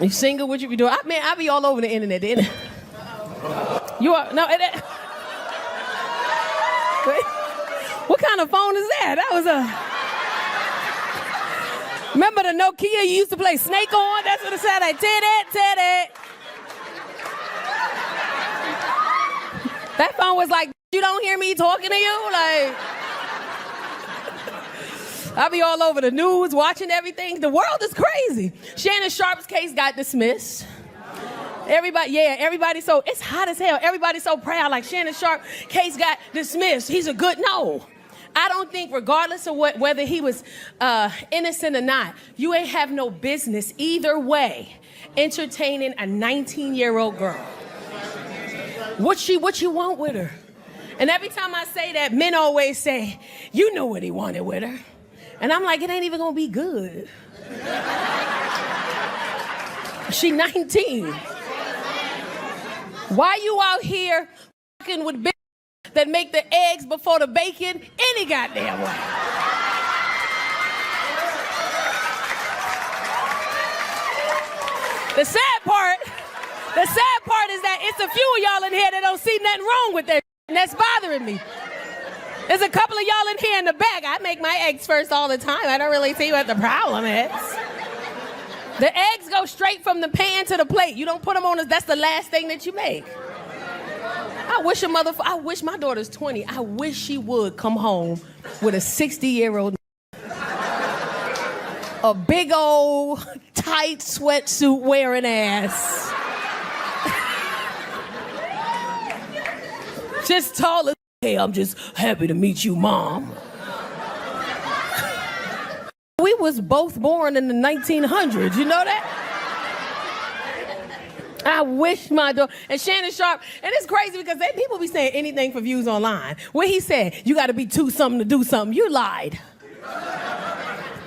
You single? What you be doing? I be all over the internet. You are no. What kind of phone is that? That was a. Remember the Nokia you used to play Snake on? That's what it said. Like titty. That phone was like, you don't hear me talking to you, like. I'll be all over the news, watching everything. The world is crazy. Shannon Sharp's case got dismissed. Everybody so, it's hot as hell. Everybody's so proud, like Shannon Sharp case got dismissed. He's a good, no. I don't think regardless of whether he was innocent or not, you ain't have no business either way entertaining a 19-year-old girl. What you want with her? And every time I say that, men always say, you know what he wanted with her. And I'm like, it ain't even gonna be good. She 19. Why you out here fucking with bitches that make the eggs before the bacon any goddamn way? The sad part is that it's a few of y'all in here that don't see nothing wrong with that, and that's bothering me. There's a couple of y'all in here in the back. I make my eggs first all the time. I don't really see what the problem is. The eggs go straight from the pan to the plate. You don't put them on, that's the last thing that you make. I wish my daughter's 20. I wish she would come home with a 60-year-old. A big old tight sweatsuit wearing ass. Just tall as, hey, I'm just happy to meet you, Mom. We was both born in the 1900s, you know that? I wish my daughter, and Shannon Sharp, and it's crazy because people be saying anything for views online. What he said, you gotta be two something to do something, you lied.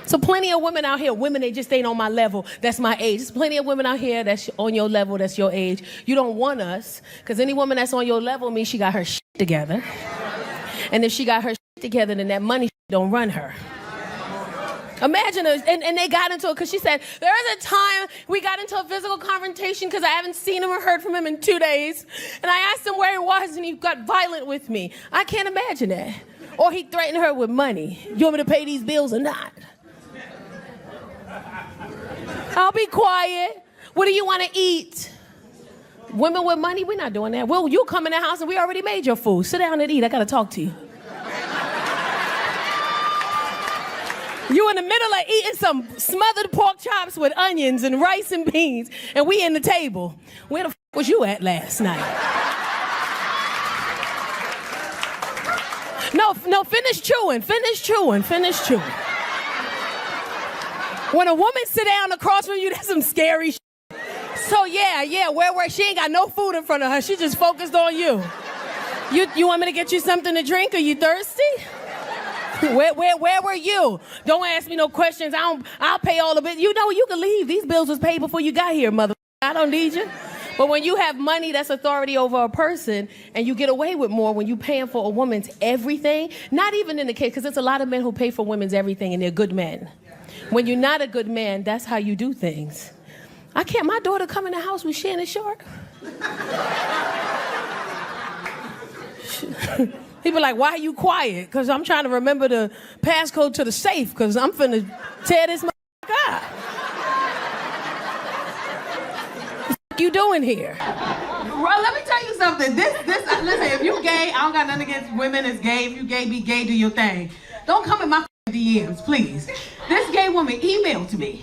So plenty of women out here, they just ain't on my level, that's my age. There's plenty of women out here that's on your level, that's your age. You don't want us, because any woman that's on your level means she got her shit together. And if she got her shit together, then that money don't run her. Imagine, and they got into it because she said, there was a time we got into a physical confrontation because I haven't seen him or heard from him in 2 days. And I asked him where he was and he got violent with me. I can't imagine that. Or he threatened her with money. You want me to pay these bills or not? I'll be quiet. What do you want to eat? Women with money, we're not doing that. Well, you come in the house and we already made your food. Sit down and eat. I got to talk to you. You in the middle of eating some smothered pork chops with onions and rice and beans, and we in the table. Where the f*** was you at last night? No, finish chewing. When a woman sit down across from you, that's some scary shit. So yeah, where she ain't got no food in front of her. She just focused on you. You want me to get you something to drink? Are you thirsty? Where were you? Don't ask me no questions. I'll pay all of it. You know, you can leave. These bills was paid before you got here, mother. I don't need you. But when you have money that's authority over a person and you get away with more when you paying for a woman's everything, not even in the case, because there's a lot of men who pay for women's everything and they're good men. When you're not a good man, that's how you do things. I can't, my daughter come in the house with Shannon Sharp. People like, why are you quiet? Because I'm trying to remember the passcode to the safe because I'm finna tear this motherfucker up. What you doing here? Well, let me tell you something. Listen, if you gay, I don't got nothing against women that's gay. If you gay, be gay, do your thing. Don't come in my DMs, please. This gay woman emailed me.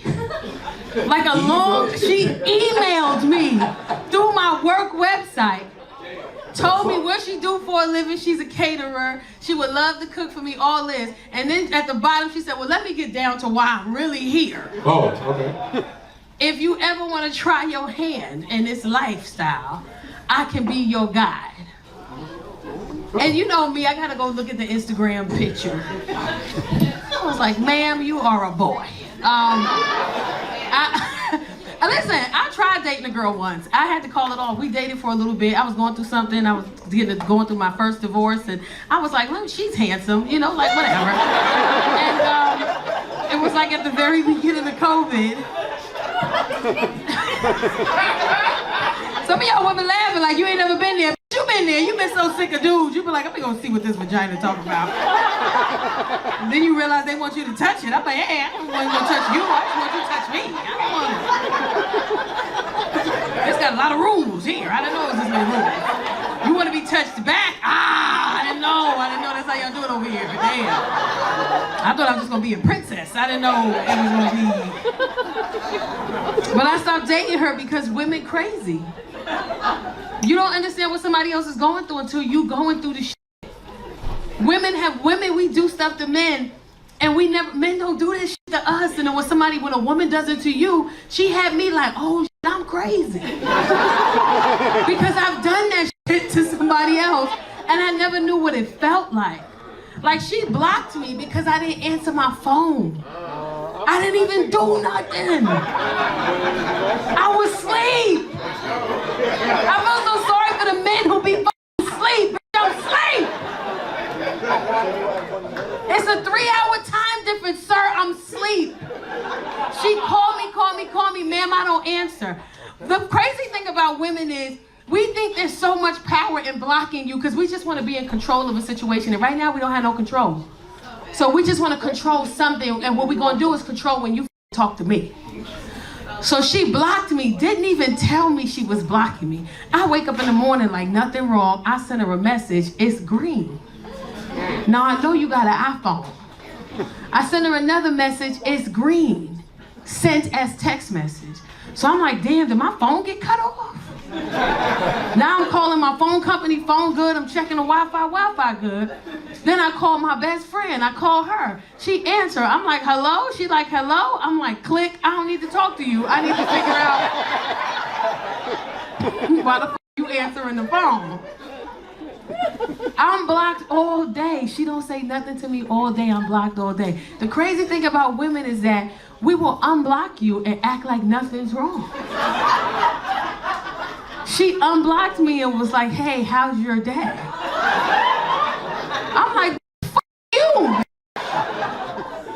She emailed me through my work website. Told me what she do for a living. She's a caterer. She would love to cook for me, all this. And then at the bottom, she said, well, let me get down to why I'm really here. Oh, okay. If you ever want to try your hand in this lifestyle, I can be your guide. And you know me, I got to go look at the Instagram picture. I was like, ma'am, you are a boy. Listen, I tried dating a girl once. I had to call it off. We dated for a little bit. I was going through something. I was going through my first divorce, and I was like, well, she's handsome, you know, like whatever. And it was like at the very beginning of COVID. Some of y'all women laughing like you ain't never been there. But you been there. You been so sick of dudes. You be like, I'm gonna see what this vagina talk about. And then you realize they want you to touch it. I'm like, hey, I don't want you to touch you. I just want you to touch me. I don't want it. It's got a lot of rules here. I didn't know it was this many rules. You want to be touched back? I didn't know. That's how y'all do it over here. Damn. I thought I was just gonna be a princess. I didn't know it was gonna be. But I stopped dating her because women crazy. You don't understand what somebody else is going through until you going through the shit. Women, we do stuff to men, and men don't do this shit to us. And then when a woman does it to you, she had me like, oh shit, I'm crazy. Because I've done that shit to somebody else, and I never knew what it felt like. Like, she blocked me because I didn't answer my phone. I didn't even do nothing. I was asleep. I feel so sorry for the men who be asleep. I'm asleep. It's a 3-hour time difference, sir. I'm asleep. She called me, ma'am, I don't answer. The crazy thing about women is we think there's so much power in blocking you because we just want to be in control of a situation. And right now we don't have no control. So we just want to control something, and what we're going to do is control when you talk to me. So she blocked me, didn't even tell me she was blocking me. I wake up in the morning like nothing wrong. I send her a message, it's green. Now I know you got an iPhone. I send her another message, it's green. Sent as text message. So I'm like, damn, did my phone get cut off? Now I'm calling my phone company, phone good. I'm checking the Wi-Fi good. Then I call my best friend. I call her. She answer. I'm like, hello? She like, hello? I'm like, click. I don't need to talk to you. I need to figure out why the f you answering the phone. I'm blocked all day. She don't say nothing to me all day. I'm blocked all day. The crazy thing about women is that we will unblock you and act like nothing's wrong. She unblocked me and was like, hey, how's your day? I'm like, f you.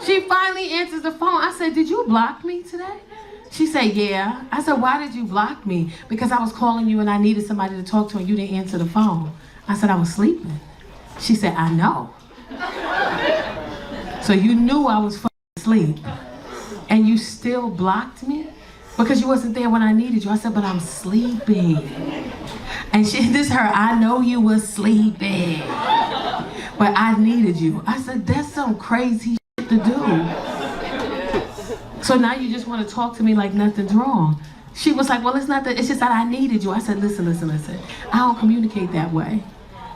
She finally answers the phone. I said, did you block me today? She said, yeah. I said, why did you block me? Because I was calling you and I needed somebody to talk to and you didn't answer the phone. I said, I was sleeping. She said, I know. So you knew I was asleep and you still blocked me? Because you wasn't there when I needed you. I said, but I'm sleeping. And I know you was sleeping, but I needed you. I said, that's some crazy shit to do. So now you just want to talk to me like nothing's wrong. She was like, well, it's not that, it's just that I needed you. I said, listen. I don't communicate that way.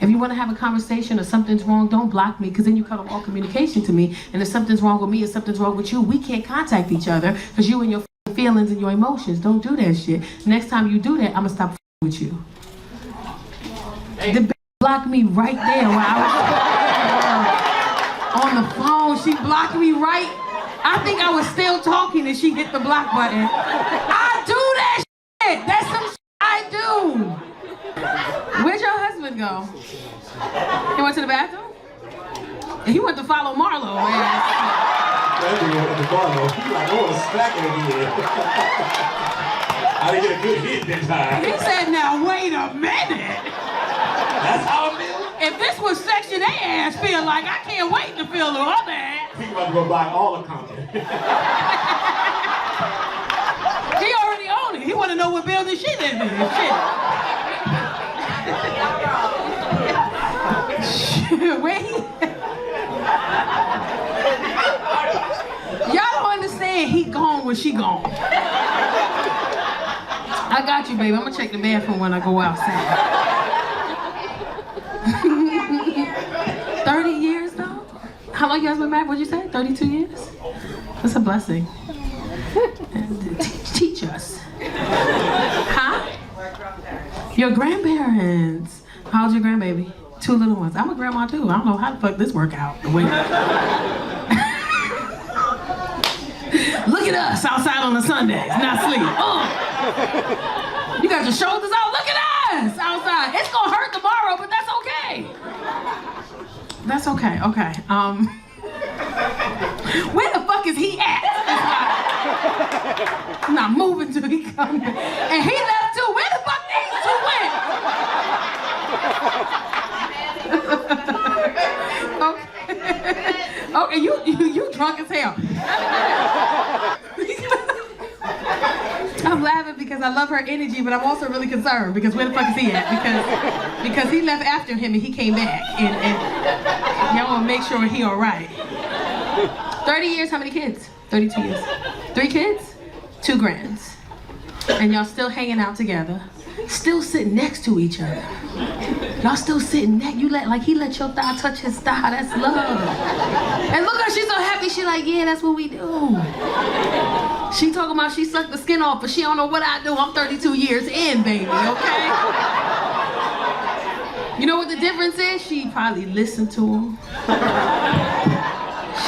If you want to have a conversation or something's wrong, don't block me, because then you cut off all communication to me. And if something's wrong with me or something's wrong with you, we can't contact each other because you and your feelings and your emotions. Don't do that shit. Next time you do that, I'm gonna stop with you. The bitch blocked me right there while I was on the phone. She blocked me right. I think I was still talking and she hit the block button. I do that shit. That's some shit I do. Where'd your husband go? He went to the bathroom? He went to follow Marlo, man. He's like, I want to smack it again. I didn't get a good hit this time. He said, now wait a minute. That's how it feels? If this was Section A ass feel like, I can't wait to feel the other ass. He's about to go buy all the content. He already owned it. He want to know what building she lives in. Shit. Where he... Y'all don't understand, he gone when she gone. I got you, baby. I'm gonna check the bathroom when I go outside. 30 years though? How long you guys been married? What'd you say? 32 years? That's a blessing. Teach us. Huh? Your grandparents. How old's your grandbaby? 2 little ones. I'm a grandma too. I don't know how the fuck this work out. Wait. Look at us outside on a Sunday, not sleep. You got your shoulders out. Look at us outside. It's gonna hurt tomorrow, but that's okay. That's okay. Okay. Where the fuck is he at? I'm not moving till he comes back. And he left too. Where the fuck these two went? Okay. Okay, you drunk as hell. I'm laughing because I love her energy, but I'm also really concerned because where the fuck is he at? Because he left after him and he came back. And y'all want to make sure he all right. 30 years, how many kids? 32 years. 3 kids? 2 grands. And y'all still hanging out together. Still sitting next to each other. Y'all still sitting next. He let your thigh touch his thigh. That's love. And look at her, she's so happy. She like, yeah, that's what we do. She talking about she sucked the skin off, but she don't know what I do. I'm 32 years in, baby, okay? You know what the difference is? She probably listened to him.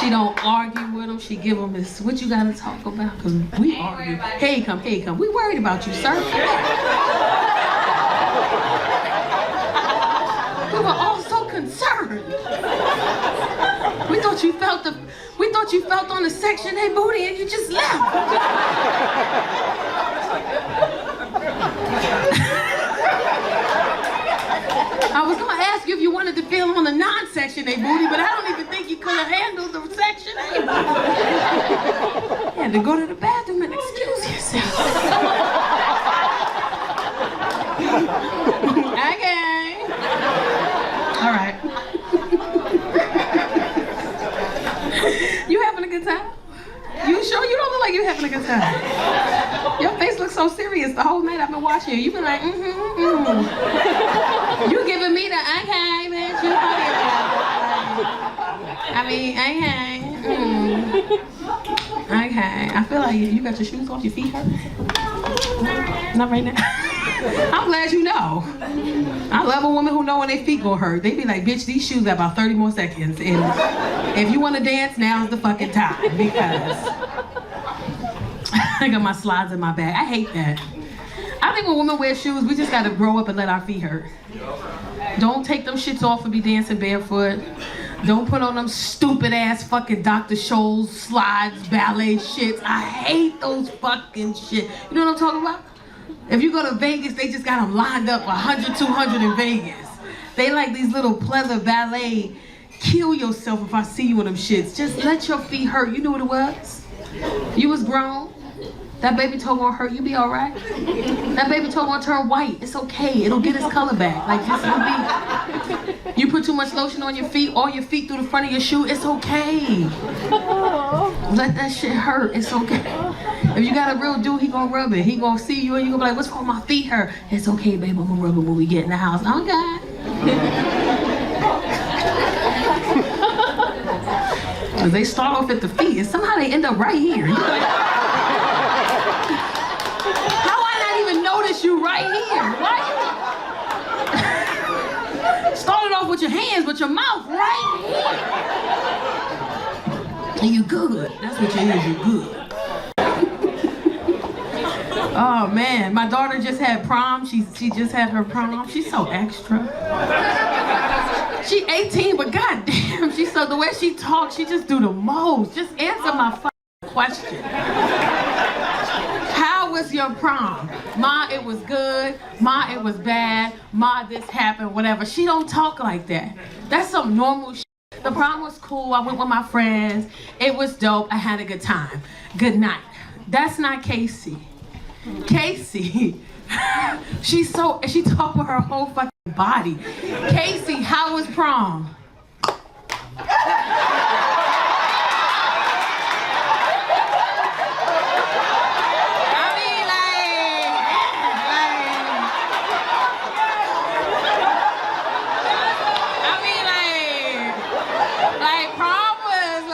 She don't argue with him. She give him this, what you gotta talk about? Because we argue. Here he come. We worried about you, sir. We were all so concerned. We thought you felt on the Section 8 booty and you just left. I was gonna ask you if you wanted to feel on the non-Section 8 booty, but I don't even think you could have handled the Section 8 booty. You had to go to the bathroom and excuse yourself. Okay. All right. You having a good time? You sure? You don't look like you're having a good time. Your face looks so serious the whole night I've been watching you. You've been like, You giving me the okay, bitch. You okay. Okay. I feel like you got your shoes off, your feet hurt. Not right now. I'm glad you know. I love a woman who know when their feet gonna hurt. They be like, bitch, these shoes got about 30 more seconds. And if you wanna dance, now's the fucking time because I got my slides in my bag. I hate that. I think when women wear shoes, we just gotta grow up and let our feet hurt. Don't take them shits off and be dancing barefoot. Don't put on them stupid ass fucking Dr. Scholl's slides, ballet shits. I hate those fucking shit. You know what I'm talking about? If you go to Vegas, they just got them lined up 100, 200 in Vegas. They like these little pleather ballet. Kill yourself if I see you in them shits. Just let your feet hurt. You knew what it was. You was grown. That baby toe gonna hurt. You be all right. That baby toe gonna turn white. It's okay. It'll get its color back. Like this will be. You put too much lotion on your feet, all your feet through the front of your shoe. It's okay. Let that shit hurt. It's okay. If you got a real dude, he gonna rub it. He gonna see you and you gonna be like, what's wrong? My feet hurt. It's okay, babe. I'm gonna rub it when we get in the house. Okay. Cause they start off at the feet and somehow they end up right here. You're like, how I not even notice you right here? Why you started off with your hands, but your mouth right here. And you good. That's what you is. You good. Oh man, my daughter just had prom. She just had her prom. She's so extra. She 18, but goddamn, she's so, the way she talks, she just do the most. Just answer my fucking question. How was your prom? Ma, it was good. Ma, it was bad. Ma, this happened, whatever. She don't talk like that. That's some normal shit. The prom was cool. I went with my friends. It was dope. I had a good time. Good night. That's not Casey. Casey, she talked with her whole fucking body. Casey, how was prom? Prom was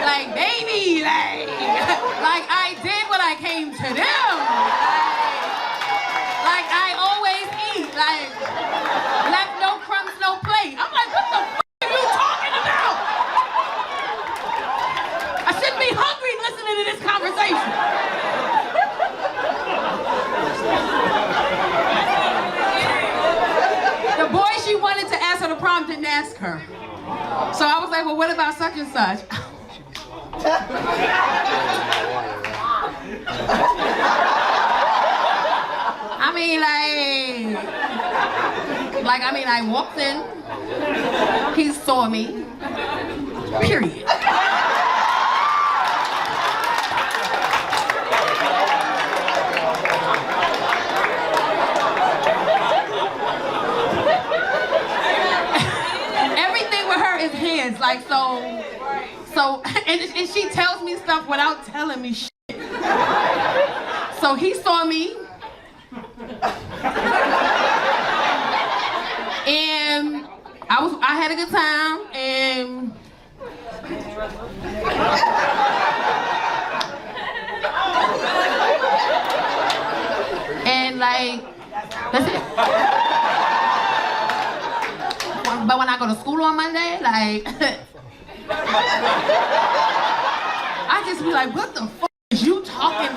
like baby, like I did what I came to do. Like I always eat. Like left no crumbs, no plate. I'm like, what the fuck are you talking about? I shouldn't be hungry listening to this conversation. The boy she wanted to ask her to prom didn't ask her. So I was like, well, what about such and such? I mean, I walked in, he saw me, period. Everything with her is hands, like, and she tells me stuff without telling me shit. So he saw me, and I had a good time, and like, that's it. But when I go to school on Monday, like, I just be like, what the fuck is you talking?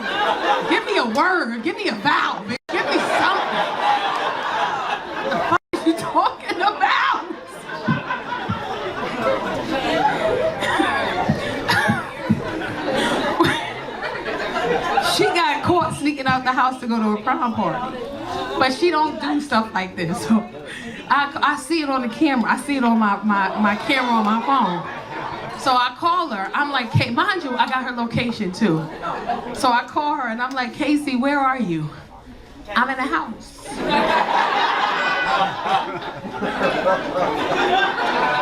Give me a word, give me a vowel, bitch. Give me something. What the fuck are you talking about? She got caught sneaking out the house to go to a prom party. But she don't do stuff like this. So I see it on the camera. I see it on my camera on my phone. So I call her. I'm like, mind you, I got her location too. So I call her and I'm like, Casey, where are you? I'm in the house.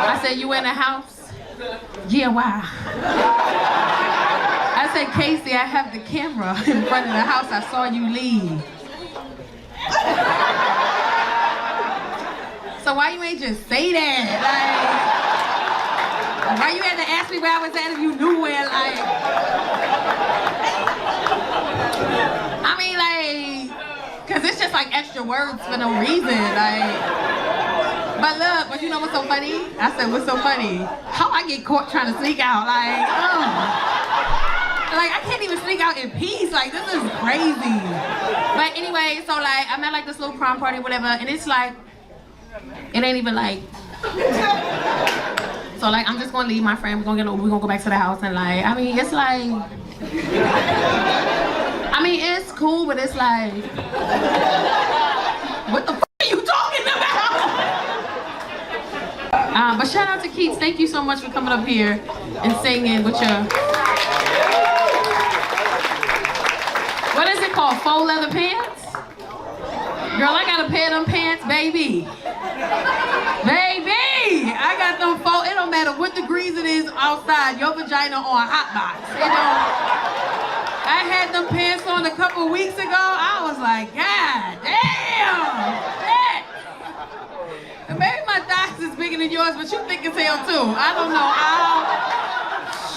I said, you in the house? Yeah, why? I said, Casey, I have the camera in front of the house. I saw you leave. So why you ain't just say that? Like, why you had to ask me where I was at if you knew where, like? I mean, like, cause it's just like extra words for no reason, like. But look, but you know what's so funny? I said, what's so funny? How I get caught trying to sneak out, like, like, I can't even sneak out in peace. Like, this is crazy. But anyway, so like, I'm at like this little prom party, whatever, and it's like, it ain't even like. So like, I'm just gonna leave my friend. We're gonna go back to the house and like, I mean, it's like, I mean, it's cool, but it's like, what the f are you talking about? But shout out to Keats. Thank you so much for coming up here and singing with your. What is it called? Faux leather pants? Girl, I got a pair of them pants, baby. Baby! I got them faux. It don't matter what degrees it is outside, your vagina on a hot box. You know? I had them pants on a couple weeks ago. I was like, God damn! Shit! And maybe my thighs is bigger than yours, but you think it's hell too. I don't know.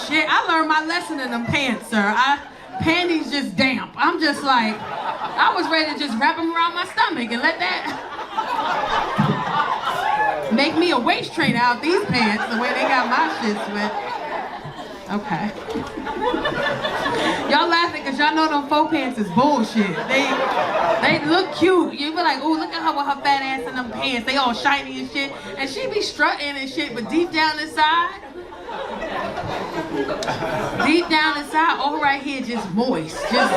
Shit, I learned my lesson in them pants, sir. Panties just damp. I'm just like, I was ready to just wrap them around my stomach and let that make me a waist trainer out these pants the way they got my shit sweat. Okay. Y'all laughing because y'all know them faux pants is bullshit. They look cute. You be like, ooh, look at her with her fat ass in them pants. They all shiny and shit. And she be strutting and shit, but deep down inside, all right here just moist. Just,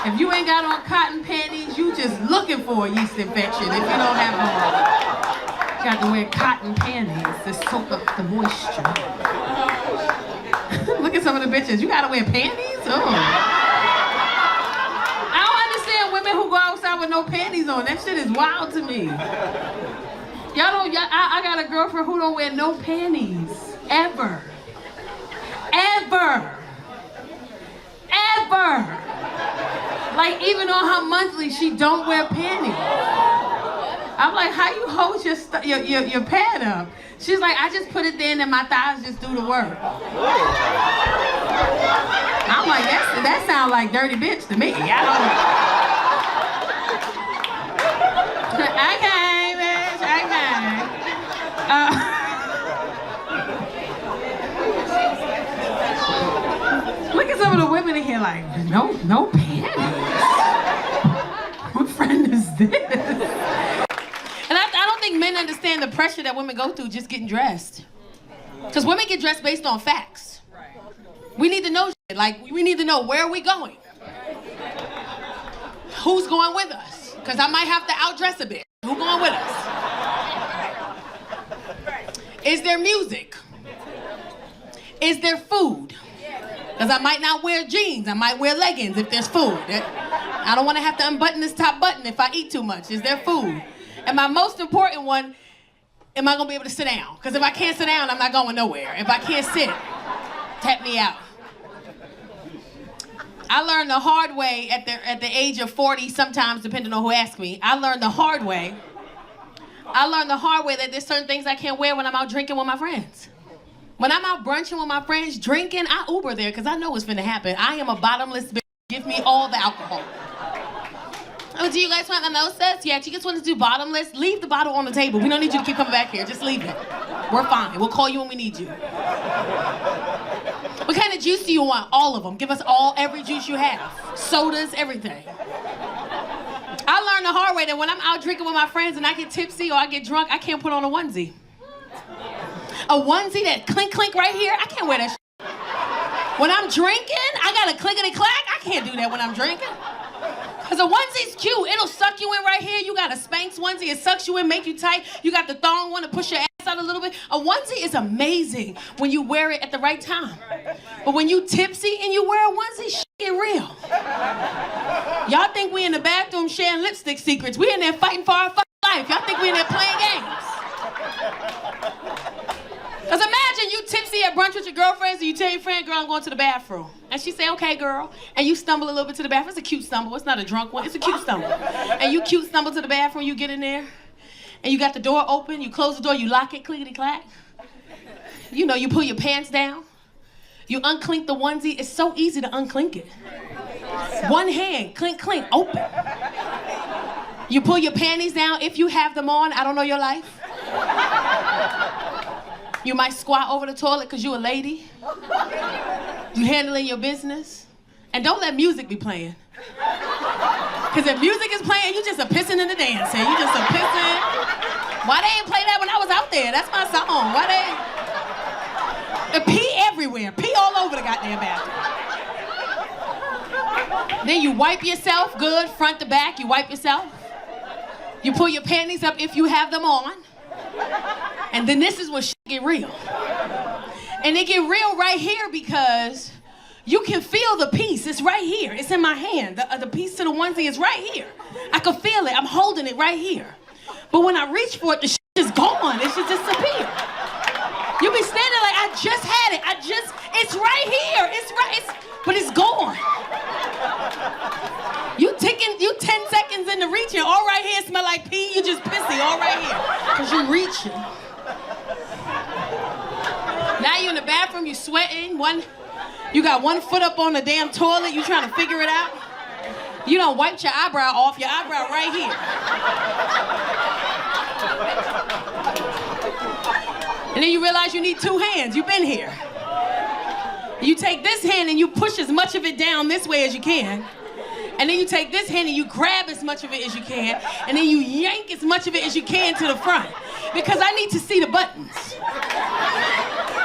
if you ain't got on cotton panties, you just looking for a yeast infection if you don't have on. Got to wear cotton panties to soak up the moisture. Look at some of the bitches. You gotta wear panties? Oh. I don't understand women who go outside with no panties on. That shit is wild to me. I got a girlfriend who don't wear no panties. Ever. Ever. Ever. Like, even on her monthly, she don't wear panties. I'm like, how you hold your pad up? She's like, I just put it there and then my thighs just do the work. I'm like, that sounds like dirty bitch to me. I don't. Okay, bitch, okay. Look at some of the women in here like, no panties. What friend is this? And I don't think men understand the pressure that women go through just getting dressed. Because women get dressed based on facts. We need to know shit. Like, we need to know where are we going? Who's going with us? Because I might have to outdress a bit. Who's going with us? Is there music? Is there food? Because I might not wear jeans. I might wear leggings if there's food. I don't want to have to unbutton this top button if I eat too much. Is there food? And my most important one, am I going to be able to sit down? Because if I can't sit down, I'm not going nowhere. If I can't sit, tap me out. I learned the hard way at the age of 40, sometimes, depending on who asks me. I learned the hard way that there's certain things I can't wear when I'm out drinking with my friends. When I'm out brunching with my friends, drinking, I Uber there because I know what's finna happen. I am a bottomless bitch. Give me all the alcohol. Oh, do you guys want mimosas? Yeah, do you guys want to do bottomless? Leave the bottle on the table. We don't need you to keep coming back here. Just leave it. We're fine. We'll call you when we need you. What kind of juice do you want? All of them. Give us every juice you have. Sodas, everything. I learned the hard way that when I'm out drinking with my friends and I get tipsy or I get drunk, I can't put on a onesie. A onesie that clink clink right here, I can't wear that shit. When I'm drinking, I got a clickety clack. I can't do that when I'm drinking. Because a onesie's cute. It'll suck you in right here. You got a Spanx onesie. It sucks you in, make you tight. You got the thong one to push your ass out a little bit. A onesie is amazing when you wear it at the right time. But when you tipsy and you wear a onesie, shit get real. Y'all think we in the bathroom sharing lipstick secrets. We in there fighting for our fucking life. Y'all think we in there playing games. Because imagine you tipsy at brunch with your girlfriends and you tell your friend, girl, I'm going to the bathroom. And she say, okay, girl. And you stumble a little bit to the bathroom. It's a cute stumble. It's not a drunk one. It's a cute stumble. And you cute stumble to the bathroom. You get in there. And you got the door open. You close the door. You lock it, clickety-clack. You know, you pull your pants down. You unclink the onesie. It's so easy to unclink it. One hand, clink, clink, open. You pull your panties down if you have them on. I don't know your life. You might squat over the toilet because you a lady. You handling your business. And don't let music be playing. Because if music is playing, you just a pissing in the dancing. You just a pissing. Why they ain't play that when I was out there? That's my song. Why they pee everywhere. Pee all over the goddamn bathroom. Then you wipe yourself good, front to back. You wipe yourself. You pull your panties up if you have them on. And then this is when shit get real. And it get real right here because you can feel the piece. It's right here. It's in my hand. The piece to the onesie is right here. I can feel it. I'm holding it right here. But when I reach for it, the shit is gone. It should disappear. You be standing like, I just had it. It's right here. But it's gone. You 10 seconds into reaching, all right here smell like pee, you just pissy, all right here. Because you reaching. Now you in the bathroom, you sweating, you got one foot up on the damn toilet, you trying to figure it out. You done wiped your eyebrow off, your eyebrow right here. And then you realize you need 2 hands, you've been here. You take this hand and you push as much of it down this way as you can. And then you take this hand and you grab as much of it as you can. And then you yank as much of it as you can to the front. Because I need to see the buttons.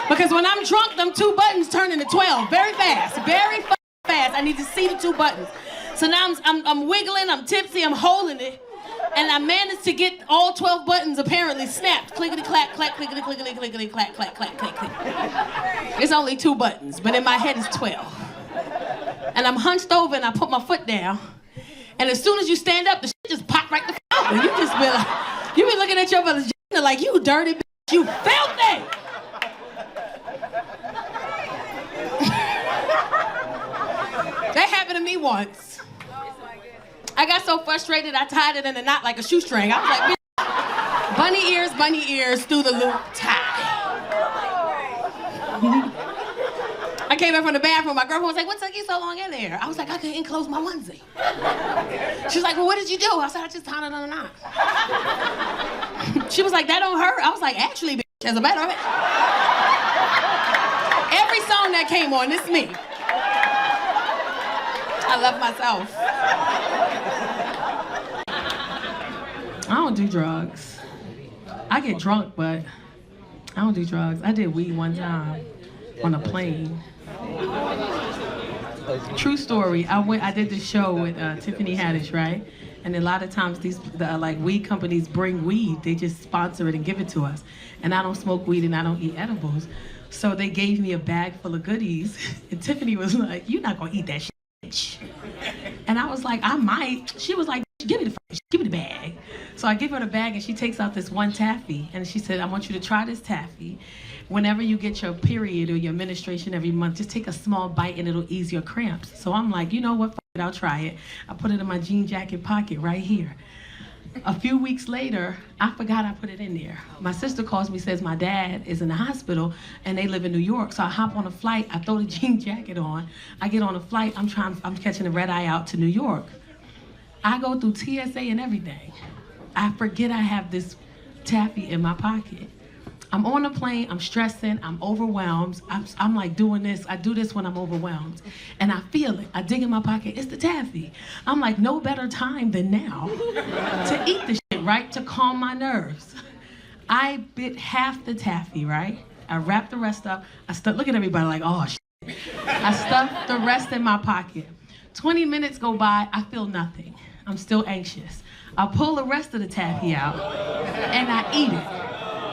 Because when I'm drunk, them 2 buttons turn into 12. Very fast. Very fast. I need to see the 2 buttons. So now I'm wiggling, I'm tipsy, I'm holding it. And I managed to get all 12 buttons apparently snapped. Clickety-clack, clack, clickety-clickety, clickety-clack, clack, clack, click, click. It's only 2 buttons, but in my head it's 12. And I'm hunched over and I put my foot down. And as soon as you stand up, the shit just pop right the f*** out. And you just be like, you be looking at your brother's like, you dirty bitch, you filthy! That happened to me once. I got so frustrated, I tied it in a knot like a shoestring. I was like, bitch, bunny ears through the loop tie. I came back from the bathroom. My girlfriend was like, what took you so long in there? I was like, I couldn't close my onesie. She was like, well, what did you do? I said, I just tied it on a knot. She was like, that don't hurt. I was like, actually, bitch, as a matter of fact. Every song that came on, it's me. I love myself. I don't do drugs. I get drunk, but I don't do drugs. I did weed one time on a plane. True story. I did this show with Tiffany Haddish, right? And a lot of times these like weed companies bring weed. They just sponsor it and give it to us. And I don't smoke weed and I don't eat edibles. So they gave me a bag full of goodies. And Tiffany was like, "You're not gonna eat that shit, bitch." And I was like, "I might." She was like, "Give me the bag." So I give her the bag and she takes out this one taffy. And she said, "I want you to try this taffy. Whenever you get your period or your menstruation every month, just take a small bite and it'll ease your cramps." So I'm like, you know what, f it, I'll try it. I put it in my jean jacket pocket right here. A few weeks later, I forgot I put it in there. My sister calls me, says my dad is in the hospital and they live in New York. So I hop on a flight, I throw the jean jacket on. I get on a flight, I'm catching a red eye out to New York. I go through TSA and everything. I forget I have this taffy in my pocket. I'm on the plane, I'm stressing, I'm overwhelmed. I'm like doing this, I do this when I'm overwhelmed. And I feel it, I dig in my pocket, it's the taffy. I'm like, no better time than now to eat the shit, right? To calm my nerves. I bit half the taffy, right? I wrapped the rest up. Look at everybody like, oh shit. I stuffed the rest in my pocket. 20 minutes go by, I feel nothing. I'm still anxious. I pull the rest of the taffy out and I eat it.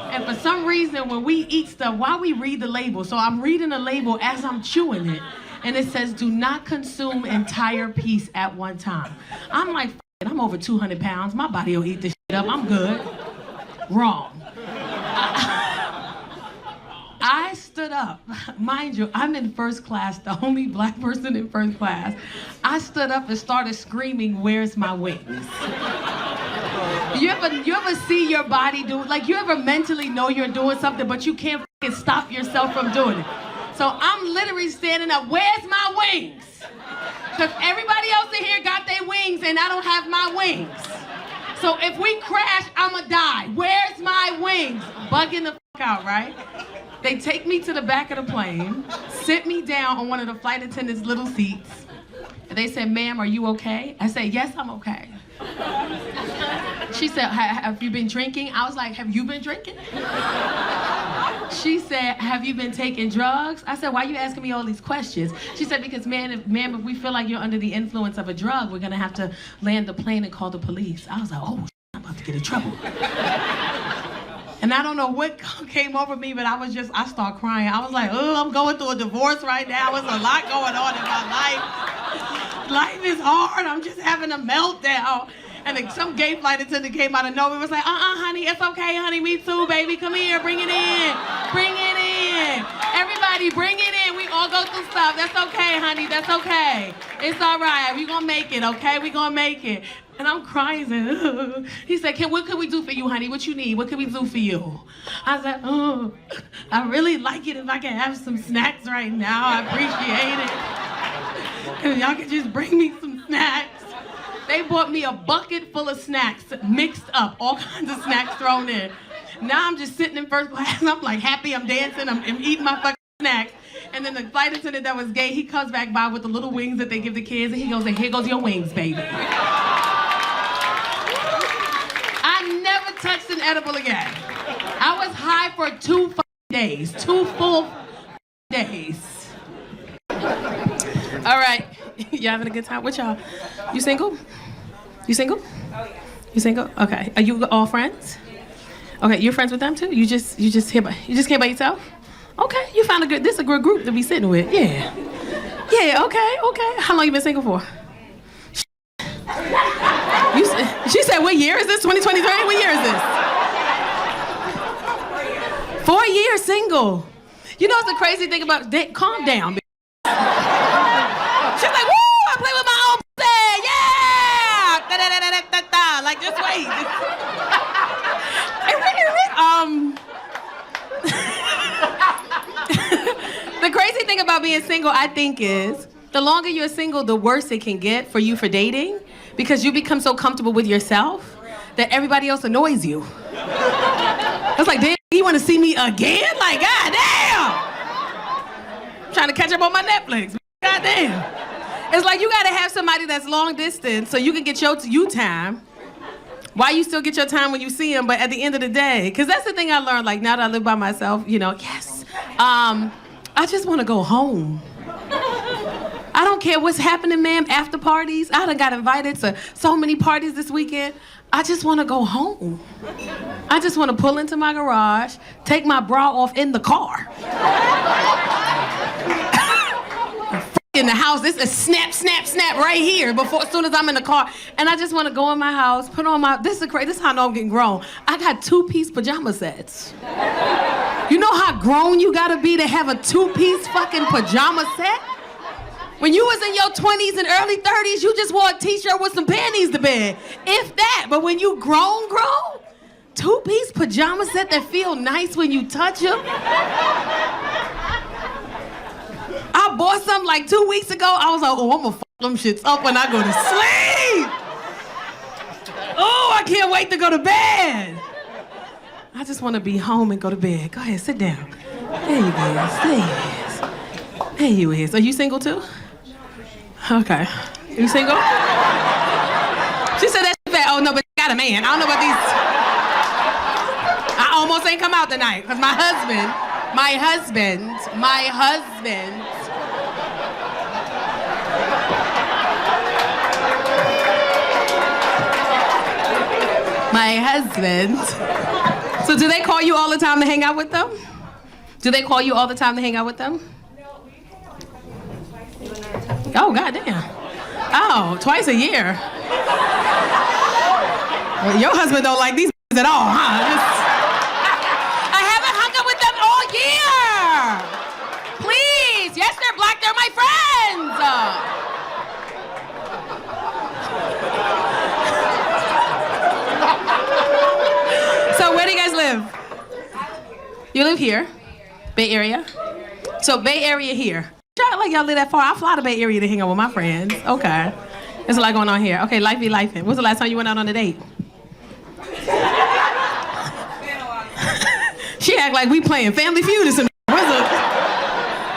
And for some reason, when we eat stuff, why we read the label? So I'm reading the label as I'm chewing it. And it says, do not consume entire piece at one time. I'm like, I'm over 200 pounds. My body will eat this shit up. I'm good. Wrong. I stood up. Mind you, I'm in first class, the only black person in first class. I stood up and started screaming, "Where's my wings?" You ever see your body do it? Like, you ever mentally know you're doing something, but you can't fucking stop yourself from doing it? So I'm literally standing up, "Where's my wings?" Because everybody else in here got their wings and I don't have my wings. So if we crash, I'ma die. Where's my wings? Bugging the fuck out, right? They take me to the back of the plane, sit me down on one of the flight attendants' little seats. And they said, "Ma'am, are you okay?" I said, "Yes, I'm okay." She said, "Have you been drinking?" I was like, "Have you been drinking?" She said, "Have you been taking drugs?" I said, "Why are you asking me all these questions?" She said, "Because ma'am, if we feel like you're under the influence of a drug, we're gonna have to land the plane and call the police." I was like, "Oh, I'm about to get in trouble." And I don't know what came over me, but I started crying. I was like, "Oh, I'm going through a divorce right now. There's a lot going on in my life. Life is hard. I'm just having a meltdown." And then some gay flight attendant came out of nowhere and was like, "Honey, it's okay, honey. Me too, baby. Come here, bring it in. Bring it in. Everybody, bring it in. We all go through stuff. That's okay, honey. That's okay. It's all right. We gonna make it, okay? We gonna make it." And I'm crying. Saying, he said, "What can we do for you, honey? What you need? What can we do for you?" I said, "Oh, I really like it if I can have some snacks right now. I appreciate it. If y'all could just bring me some snacks." They bought me a bucket full of snacks, mixed up, all kinds of snacks thrown in. Now I'm just sitting in first class, and I'm like happy, I'm dancing, I'm eating my fucking snacks. And then the flight attendant that was gay, he comes back by with the little wings that they give the kids, and he goes, "Here goes your wings, baby." I never touched an edible again. I was high for 2 days, 2 full days. All right, you having a good time? What y'all? You single? You single? Oh yeah. You single? Okay. Are you all friends? Okay, you're friends with them too? You just came by yourself? Okay, you found this is a good group to be sitting with. Yeah. Yeah. Okay. How long you been single for? She said, "What year is this? 2023? What year is this?" 4 years single. You know what's the crazy thing about calm down. She's like, "Woo, I play with my own pussy, yeah! Da-da-da-da-da-da-da. Like, just wait." The crazy thing about being single, I think, is the longer you're single, the worse it can get for you for dating, because you become so comfortable with yourself that everybody else annoys you. It's like, damn, you want to see me again? Like, goddamn! I'm trying to catch up on my Netflix. Goddamn. It's like you gotta have somebody that's long distance so you can get your you time. Why you still get your time when you see them, but at the end of the day, because that's the thing I learned, like now that I live by myself, yes. I just want to go home. don't care what's happening, ma'am, after parties. I done got invited to so many parties this weekend. I just want to go home. I just want to pull into my garage, take my bra off in the car. In the house, this is snap, snap, snap right here as soon as I'm in the car. And I just want to go in my house, put on my, this is how I know I'm getting grown. I got 2-piece pajama sets. You know how grown you gotta be to have a 2-piece fucking pajama set? When you was in your 20s and early 30s, you just wore a t-shirt with some panties to bed. If that, but when you grown, 2-piece pajama set that feel nice when you touch them. I bought some like 2 weeks ago. I was like, oh, I'm gonna fuck them shits up when I go to sleep. Oh, I can't wait to go to bed. I just want to be home and go to bed. Go ahead, sit down. There you go. There you is. There you is. Are you single too? Okay. You single? She said that shit fat. Oh no, but you got a man. I don't know about these. I almost ain't come out tonight because my husband. My husband So do they call you all the time to hang out with them? Do they call you all the time to hang out with them? Oh, goddamn. Oh, twice a year. Well, your husband don't like these at all, huh? I haven't hung out with them all year. Please. Yes, they're black. They're my friends. So where do you guys live? You live here? Bay Area? So Bay Area here. Try like y'all live that far. I fly to Bay Area to hang out with my friends. Okay. There's a lot going on here. Okay, life be life. When's the last time you went out on a date? She act like we playing Family Feud or something.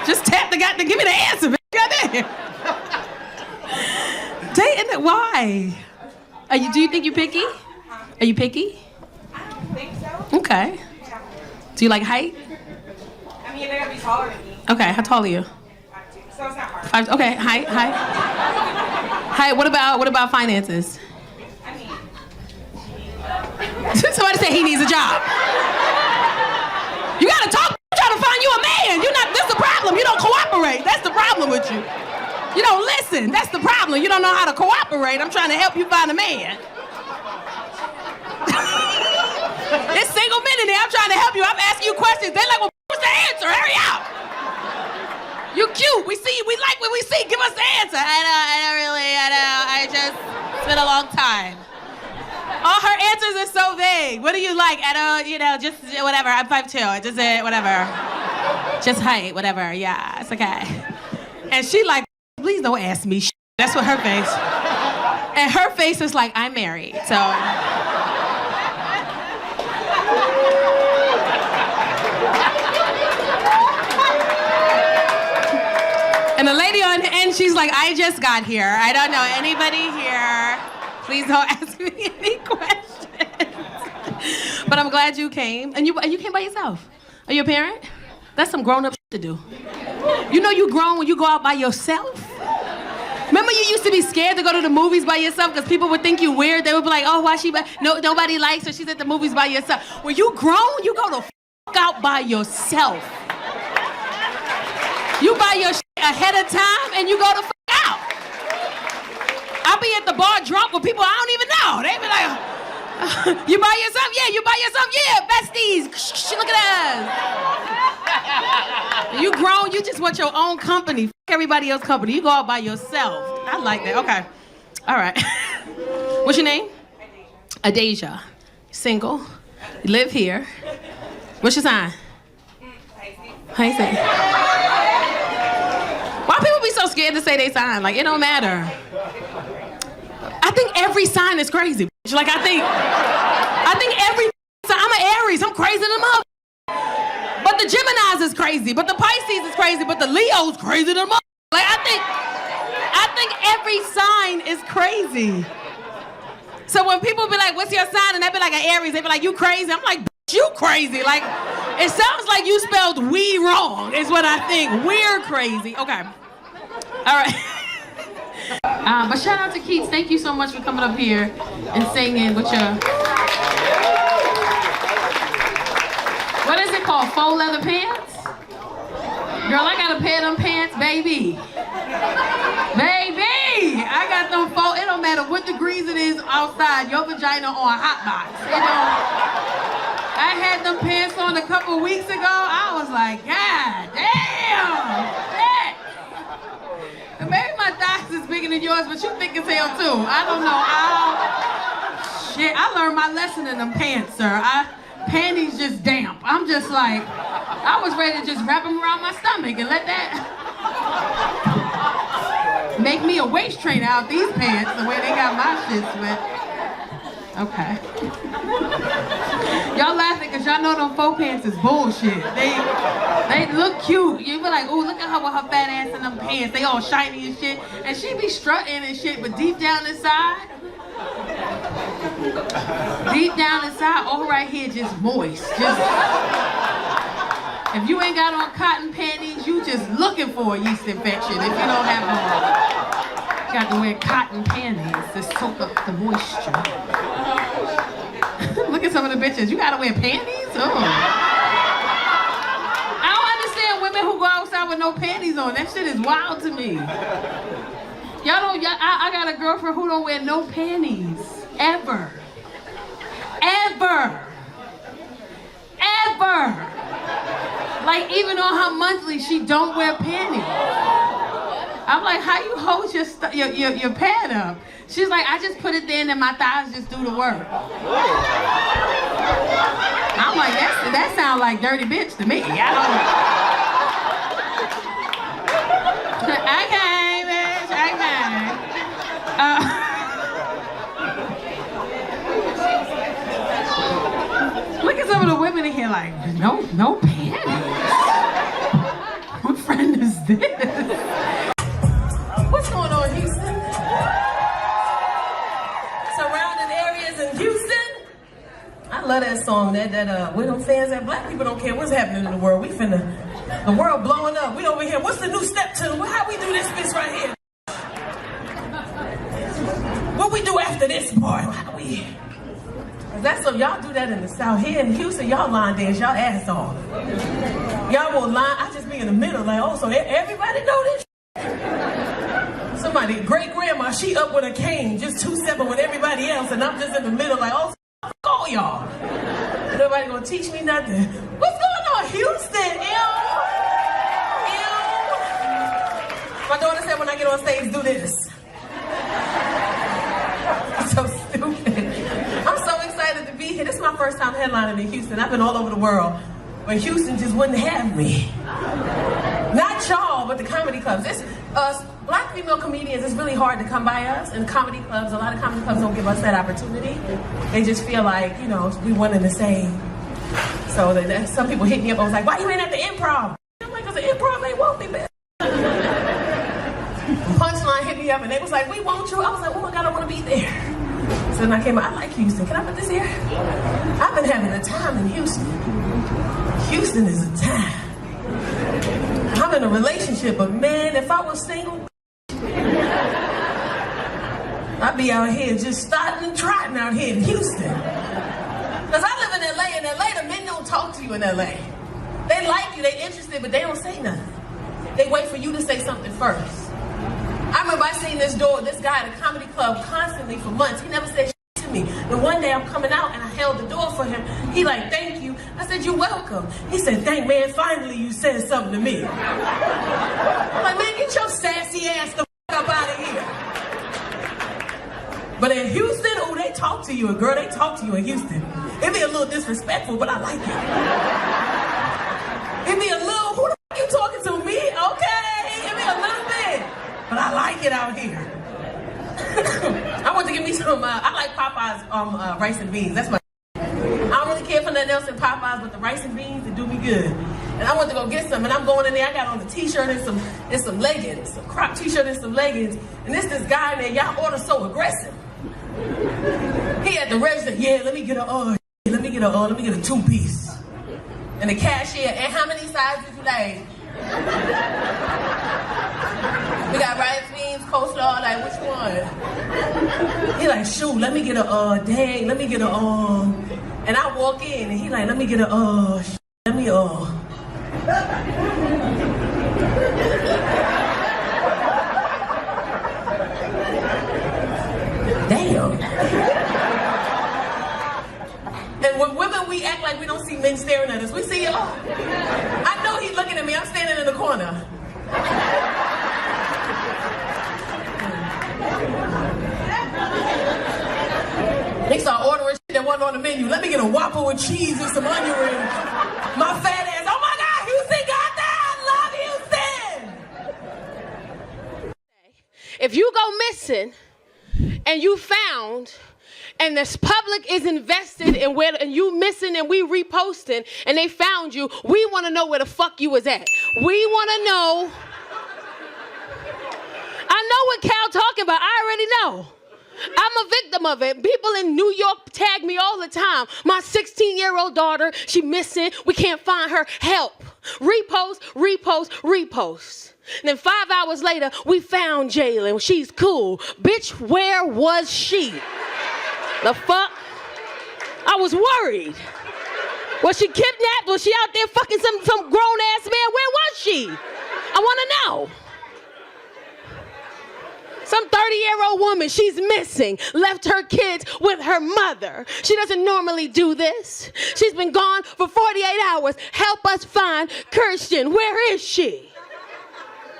Just tap the goddamn, give me the answer, man. Goddamn. Dating, why? Do you think you're picky? Are you picky? I don't think so. Okay. Yeah. Do you like height? I mean, they gotta be taller than me. Okay, how tall are you? 5'2", so it's not hard. Okay, height. Height, what about finances? I mean, Somebody say he needs a job. You gotta talk. I'm trying to find you a man. That's the problem. You don't cooperate. That's the problem with you. You don't listen. That's the problem. You don't know how to cooperate. I'm trying to help you find a man. It's single men in there. I'm trying to help you. I'm asking you questions. They're like, well, what's the answer? Hurry up. You cute. We see you. We like what we see. Give us the answer. I just, it's been a long time. All her answers are so vague. What do you like? I don't, just whatever. I'm 5'2". Just whatever. Just height, whatever. Yeah, it's okay. And she like, please don't ask me. That's what her face. And her face is like, I'm married, so. And the lady on the end, she's like, I just got here. I don't know anybody here. Please don't ask me any questions. But I'm glad you came. And you came by yourself. Are you a parent? That's some grown-up shit to do. You know you grown when you go out by yourself? Remember you used to be scared to go to the movies by yourself because people would think you weird. They would be like, oh, why nobody likes her. She's at the movies by yourself. When you grown, you go to out by yourself. You buy your shit ahead of time and you go the out. I'll be at the bar drunk with people I don't even know. They be like, you buy yourself? Yeah, you buy yourself? Yeah, besties. Look at us. You grown, you just want your own company. F everybody else's company. You go out by yourself. I like that. Okay. All right. What's your name? Adasia. Single. You live here. What's your sign? How you say? Why people be so scared to say they sign? Like, it don't matter. I think every sign is crazy. Like, I think every sign, I'm an Aries, I'm crazy than mother. But the Geminis is crazy, but the Pisces is crazy, but the Leo's crazy than mother. Like, I think every sign is crazy. So when people be like, what's your sign? And they be like an Aries, they be like, you crazy? I'm like, you crazy. Like, it sounds like you spelled we wrong, is what I think. We're crazy. Okay. All right. But shout out to Keats. Thank you so much for coming up here and singing with your... What is it called? Faux leather pants? Girl, I got a pair of them pants, baby. Baby! I got them faux... It don't matter what degrees it is outside, your vagina on a hot box. It don't... I had them pants on a couple weeks ago. I was like, God damn! Shit. Maybe my thighs is bigger than yours, but you thick as hell too. I don't know. Shit, I learned my lesson in them pants, sir. Panties just damp. I'm just like, I was ready to just wrap them around my stomach and let that make me a waist trainer out these pants the way they got my shit sweat. Okay. Y'all laughing because y'all know them faux pants is bullshit. They look cute. You be like, ooh, look at her with her fat ass in them pants. They all shiny and shit. And she be strutting and shit, but deep down inside, all right here just moist. Just, if you ain't got on cotton panties, you just looking for a yeast infection if you don't have one. Got to wear cotton panties to soak up the moisture. Look at some of the bitches. You gotta wear panties? Oh. I don't understand women who go outside with no panties on. That shit is wild to me. I got a girlfriend who don't wear no panties. Ever. Ever. Ever. Like even on her monthly, she don't wear panties. I'm like, how you hold your pad up? She's like, I just put it there and then my thighs just do the work. I'm like, that sounds like dirty bitch to me. I don't... Okay, bitch, okay. Look at some of the women in here like, no panties. What friend is this? What's going on, Houston? Surrounding areas in Houston. I love that song. That we them fans that black people don't care what's happening in the world. The world blowing up. We over here. What's the new step to? How we do this bitch right here? What we do after this part? How we? That's so y'all do that in the South. Here in Houston, y'all line dance y'all ass off. Y'all won't line. I just be in the middle like, oh, so everybody know this. Somebody, great grandma, she up with a cane, just 2-7 with everybody else, and I'm just in the middle like, oh, f all y'all. Nobody gonna teach me nothing. What's going on, Houston? Ew. My daughter said when I get on stage, do this. So stupid. I'm so excited to be here. This is my first time headlining in Houston. I've been all over the world, but Houston just wouldn't have me. Not y'all, but the comedy clubs. Black female comedians, it's really hard to come by us in comedy clubs. A lot of comedy clubs don't give us that opportunity. They just feel like, we one and the same. So some people hit me up. I was like, why you ain't at the improv? I'm like, because the improv ain't want me, man. Punchline hit me up and they was like, we want you. I was like, oh my God, I want to be there. So then I came out, I like Houston. Can I put this here? I've been having a time in Houston. Houston is a time. I'm in a relationship, but man, if I was single, I'd be out here just starting and trotting out here in Houston. Because I live in LA, and LA, the men don't talk to you in LA. They like you, they interested, but they don't say nothing. They wait for you to say something first. I remember I seen this guy at a comedy club constantly for months. He never said shit to me. And one day I'm coming out and I held the door for him. He like, thank you. I said, you're welcome. He said, thank man, finally you said something to me. I'm like, man, get your sassy ass the up out of here. But in Houston, oh, they talk to you. Girl, they talk to you in Houston. It be a little disrespectful, but I like it. It be a little, who the f you talking to, me? Okay, it be a little bit. But I like it out here. I want to give me some, I like Popeye's rice and beans. That's my I don't really care for nothing else in Popeyes but the rice and beans that do me good. And I went to go get some, and I'm going in there. I got on a t-shirt and some leggings, some crop t-shirt and some leggings. And this guy in there, y'all order so aggressive. He at the register, yeah, let me get a 2-piece. And the cashier, and how many sizes would you like? We got rice, beans, coleslaw, like, which one? He like, shoot, let me get a, let me get a, and I walk in, and he like, let me get a, let me, Damn. And when women, we act like we don't see men staring at us. We see, I know he's looking at me. I'm standing in the corner. They start ordering shit that wasn't on the menu. Let me get a Whopper with cheese and some onion rings. My fat ass, oh my God, Houston, goddamn, love Houston! If you go missing and you found and this public is invested in where and you missing and we reposting and they found you, we want to know where the fuck you was at. We want to know. I know what Cal talking about. I already know. I'm a victim of it. People in New York tag me all the time. My 16-year-old daughter, she missing. We can't find her. Help. Repost, repost, repost. And then 5 hours later, we found Jalen. She's cool. Bitch, where was she? The fuck? I was worried. Was she kidnapped? Was she out there fucking some grown-ass man? Where was she? I want to know. Some 30-year-old woman, she's missing, left her kids with her mother. She doesn't normally do this. She's been gone for 48 hours. Help us find Kirsten. Where is she?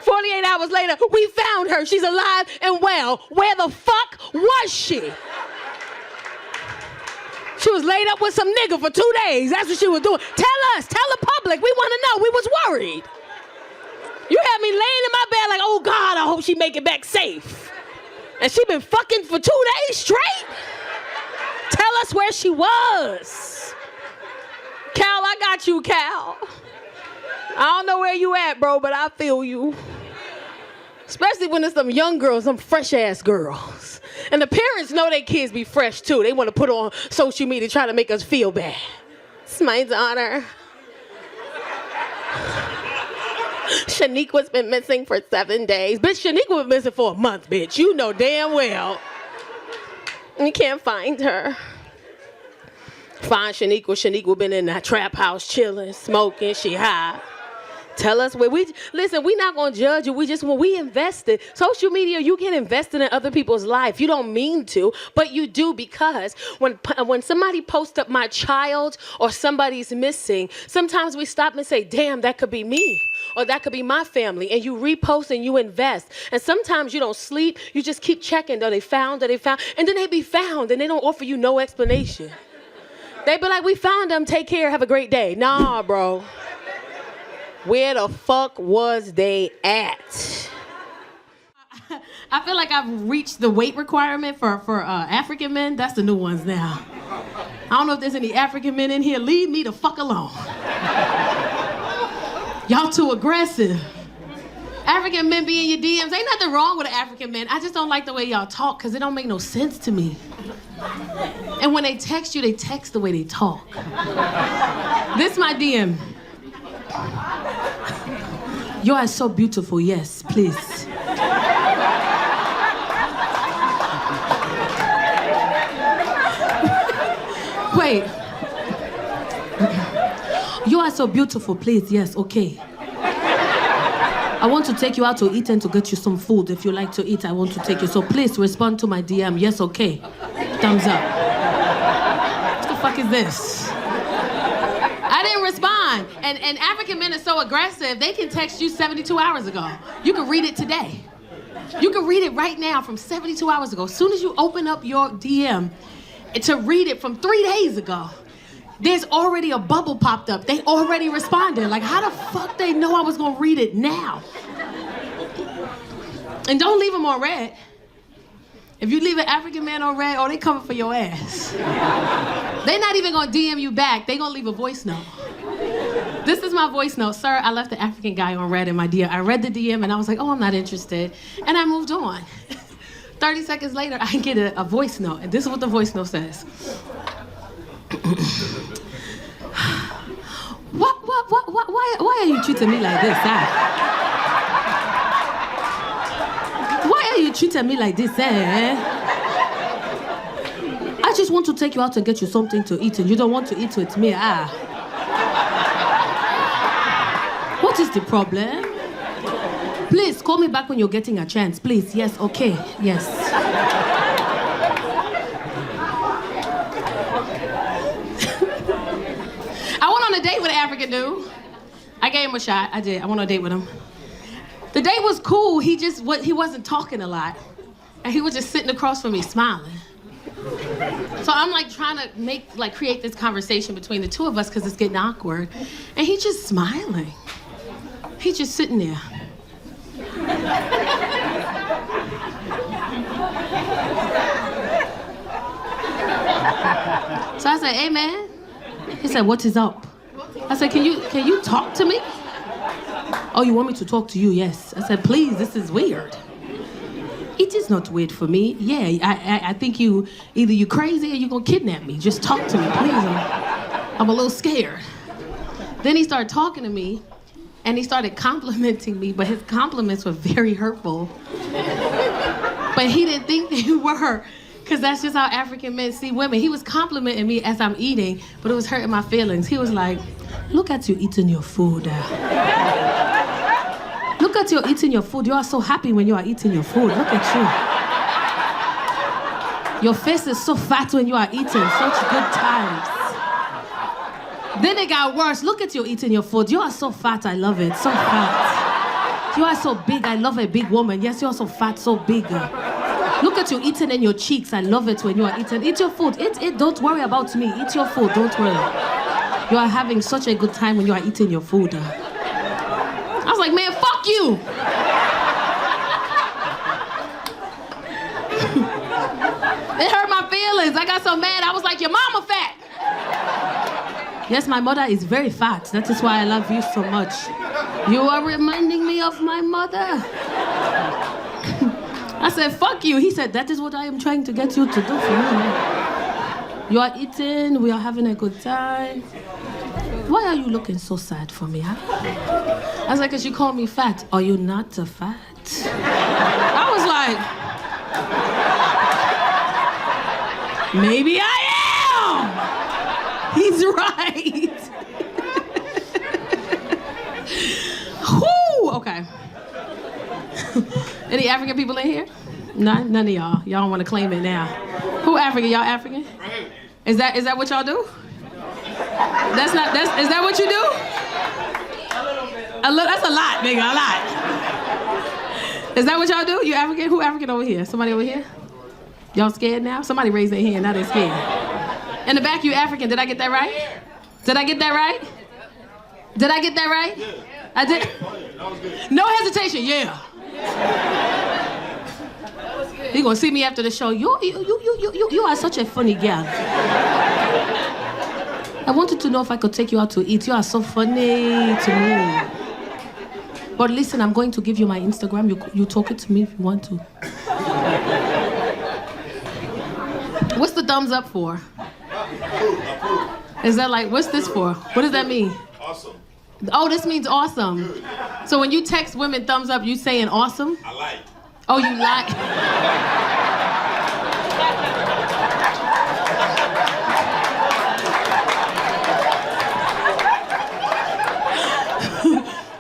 48 hours later, we found her. She's alive and well. Where the fuck was she? She was laid up with some nigga for 2 days. That's what she was doing. Tell us, tell the public. We want to know. We was worried. You had me laying in my bed like, oh God, I hope she make it back safe. And she been fucking for 2 days straight? Tell us where she was. Cal, I got you, Cal. I don't know where you at, bro, but I feel you. Especially when it's some young girls, some fresh ass girls. And the parents know their kids be fresh too. They want to put on social media trying to make us feel bad. It's my daughter. Shaniqua's been missing for 7 days. Bitch, Shaniqua was missing for a month, bitch. You know damn well. You can't find her. Find Shaniqua. Shaniqua been in that trap house chilling, smoking, she high. Tell us where listen, we not gonna judge you. When we invested, social media, you get invested in other people's life. You don't mean to, but you do because when somebody posts up my child or somebody's missing, sometimes we stop and say, damn, that could be me. Or that could be my family. And you repost and you invest. And sometimes you don't sleep. You just keep checking. Are they found? Are they found? And then they be found and they don't offer you no explanation. They be like, we found them. Take care. Have a great day. Nah, bro. Where the fuck was they at? I feel like I've reached the weight requirement for African men. That's the new ones now. I don't know if there's any African men in here. Leave me the fuck alone. Y'all too aggressive. African men be in your DMs. Ain't nothing wrong with an African man. I just don't like the way y'all talk because it don't make no sense to me. And when they text you, they text the way they talk. This my DM. You are so beautiful. Yes, please. Wait. You are so beautiful. Please, yes, okay. I want to take you out to eat and to get you some food. If you like to eat, I want to take you. So please respond to my DM. Yes, okay. Thumbs up. What the fuck is this? I didn't respond. And African men are so aggressive, they can text you 72 hours ago. You can read it today. You can read it right now from 72 hours ago. As soon as you open up your DM to read it from 3 days ago, there's already a bubble popped up. They already responded. Like, how the fuck they know I was gonna read it now? And don't leave them on red. If you leave an African man on red, oh, they coming for your ass. They're not even gonna DM you back. They gonna leave a voice note. This is my voice note. Sir, I left the African guy on red in my DM. I read the DM and I was like, oh, I'm not interested. And I moved on. 30 seconds later, I get a voice note. And this is what the voice note says. Why are you treating me like this, huh? Why are you treated me like this, eh? I just want to take you out and get you something to eat, and you don't want to eat with me, ah. What is the problem? Please, call me back when you're getting a chance, please. Yes, okay, yes. I went on a date with an African dude. I gave him a shot, I did. I went on a date with him. The date was cool, he wasn't talking a lot. And he was just sitting across from me, smiling. So I'm like trying to create this conversation between the two of us because it's getting awkward. And he's just smiling. He's just sitting there. So I said, hey man. He said, what is up? I said, can you talk to me? Oh, you want me to talk to you? Yes. I said, please, this is weird. It is not weird for me. Yeah, I think either you crazy or you're gonna kidnap me. Just talk to me, please. I'm a little scared. Then he started talking to me and he started complimenting me, but his compliments were very hurtful. But he didn't think they were, because that's just how African men see women. He was complimenting me as I'm eating, but it was hurting my feelings. He was like, look at you eating your food. Look at you eating your food. You are so happy when you are eating your food. Look at you. Your face is so fat when you are eating. Such good times. Then it got worse. Look at you eating your food. You are so fat. I love it. So fat. You are so big. I love a big woman. Yes, you are so fat, so big. Look at you eating in your cheeks. I love it when you are eating. Eat your food. Eat. Don't worry about me. Eat your food. Don't worry. You are having such a good time when you are eating your food. I was like, man, fuck you. It hurt my feelings. I got so mad. I was like, your mama fat. Yes, my mother is very fat. That is why I love you so much. You are reminding me of my mother. I said, fuck you. He said, that is what I am trying to get you to do for me. You are eating. We are having a good time. Why are you looking so sad for me, huh? I was like, because you called me fat. Are you not fat? I was like, maybe I am. He's right. Whoo, okay. Any African people in here? None of y'all. Y'all don't want to claim it now. Who African? Y'all African? Is that what y'all do? Is that what you do? That's a lot, nigga, a lot. Is that what y'all do? You African? Who African over here? Somebody over here? Y'all scared now? Somebody raise their hand, now they're scared. In the back, you African. Did I get that right? Did I get that right? Did I get that right? I did? No hesitation, yeah. You gonna see me after the show. You are such a funny girl. I wanted to know if I could take you out to eat. You are so funny to me. But listen, I'm going to give you my Instagram. You talk it to me if you want to. What's the thumbs up for? Is that like, what's this for? What does that mean? Awesome. Oh, this means awesome. Good. So when you text women thumbs up, you saying awesome? I like. Oh, you like?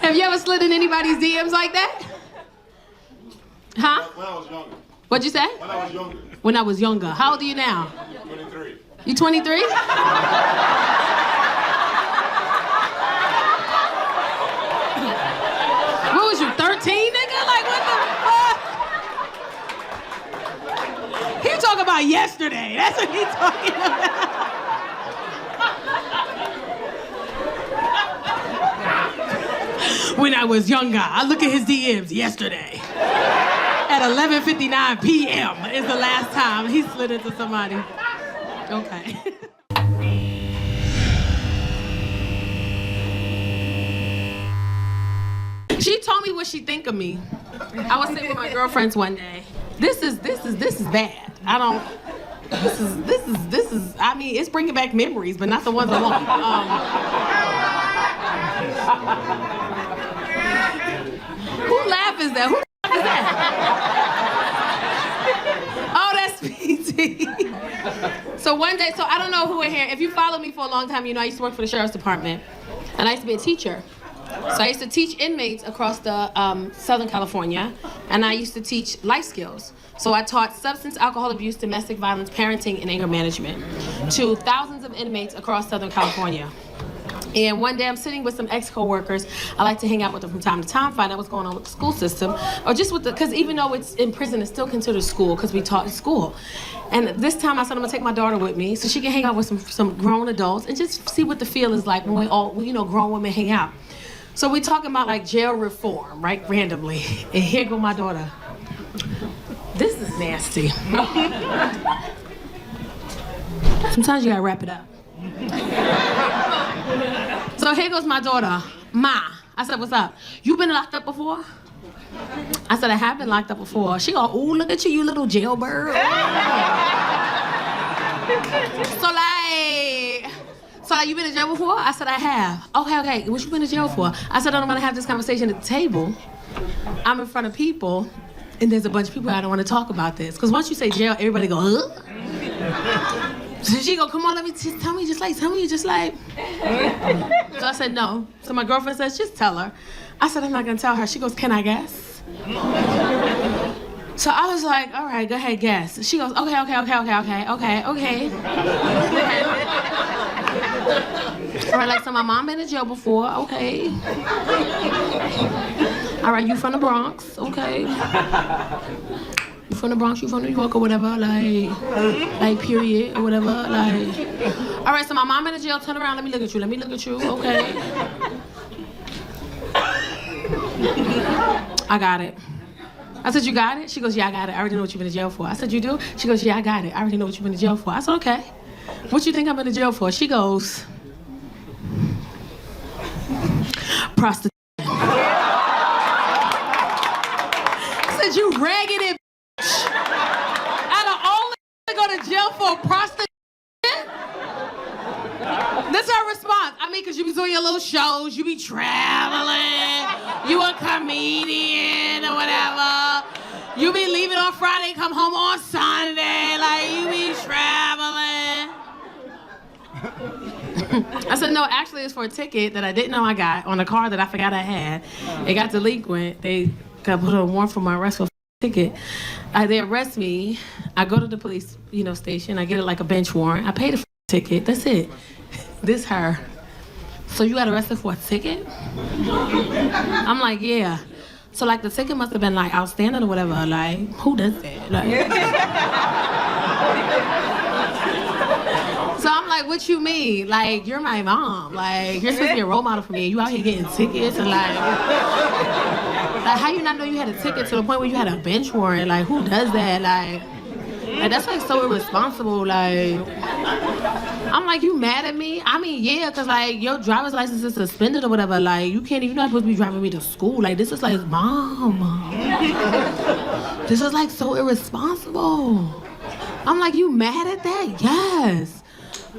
Have you ever slid in anybody's DMs like that? Huh? When I was younger. What'd you say? When I was younger. When I was younger. How old are you now? 23. You 23? What was you, 13, nigga? Like, what the fuck? He talking about yesterday. That's what he talking about. When I was younger, I look at his DMs yesterday. At 11:59 p.m. is the last time he slid into somebody. Okay. She told me what she think of me. I was sitting with my girlfriends one day. This is bad. I don't. This is. I mean, it's bringing back memories, but not the ones I want. Who laugh is that? Who is that? SPT. So one day, so I don't know who in here, if you follow me for a long time, you know I used to work for the Sheriff's Department. And I used to be a teacher. So I used to teach inmates across the Southern California. And I used to teach life skills. So I taught substance, alcohol abuse, domestic violence, parenting, and anger management to thousands of inmates across Southern California. And one day I'm sitting with some ex-co-workers. I like to hang out with them from time to time, find out what's going on with the school system, or just with the, because even though it's in prison, it's still considered school because we taught in school. And this time I said I'm gonna take my daughter with me so she can hang out with some grown adults and just see what the feel is like when we all, you know, grown women hang out. So we talking about like jail reform, right, randomly. And here go my daughter. This is nasty. Sometimes you gotta wrap it up. So here goes my daughter, Ma. I said, what's up? You been locked up before? I said, I have been locked up before. She go, ooh, look at you, you little jailbird. So you been in jail before? I said, I have. Okay, what you been in jail for? I said, I don't want to have this conversation at the table. I'm in front of people, and there's a bunch of people I don't want to talk about this. Because once you say jail, everybody go, huh? So she go, come on, tell me you just like. So I said, no. So my girlfriend says, just tell her. I said, I'm not gonna tell her. She goes, can I guess? So I was like, all right, go ahead, guess. She goes, okay. All right, like, so my mom been in jail before, okay. All right, you from the Bronx, okay. You from the Bronx, you from New York or whatever, like period or whatever, like. All right, so my mom in the jail, turn around, let me look at you, okay. I got it. I said, you got it? She goes, yeah, I got it. I already know what you've been in jail for. I said, you do? She goes, yeah, I got it. I already know what you've been in jail for. I said, okay. What you think I've been in jail for? She goes, prostitution. I said, you raggedy bitch. Out of all the go to jail for prostitution? That's her response. I mean, because you be doing your little shows, you be traveling, you a comedian or whatever. You be leaving on Friday, come home on Sunday, like you be traveling. I said, no, actually it's for a ticket that I didn't know I got on a car that I forgot I had. It got delinquent. They got put a warrant for my arrest for a ticket. They arrest me. I go to the police, station. I get it like a bench warrant. I pay the ticket. That's it. This her. So you got arrested for a ticket? I'm like, yeah. So like the ticket must have been like outstanding or whatever. Like, who does that? Like, so I'm like, what you mean? Like, you're my mom. Like, you're supposed to be a role model for me. You out here getting tickets and like how you not know you had a ticket to the point where you had a bench warrant? Like, who does that? Like that's like so irresponsible. Like, I'm like, you mad at me? I mean, yeah, cause like your driver's license is suspended or whatever. Like, you're not supposed to be driving me to school. Like, this is like, mom. This is like so irresponsible. I'm like, you mad at that? Yes.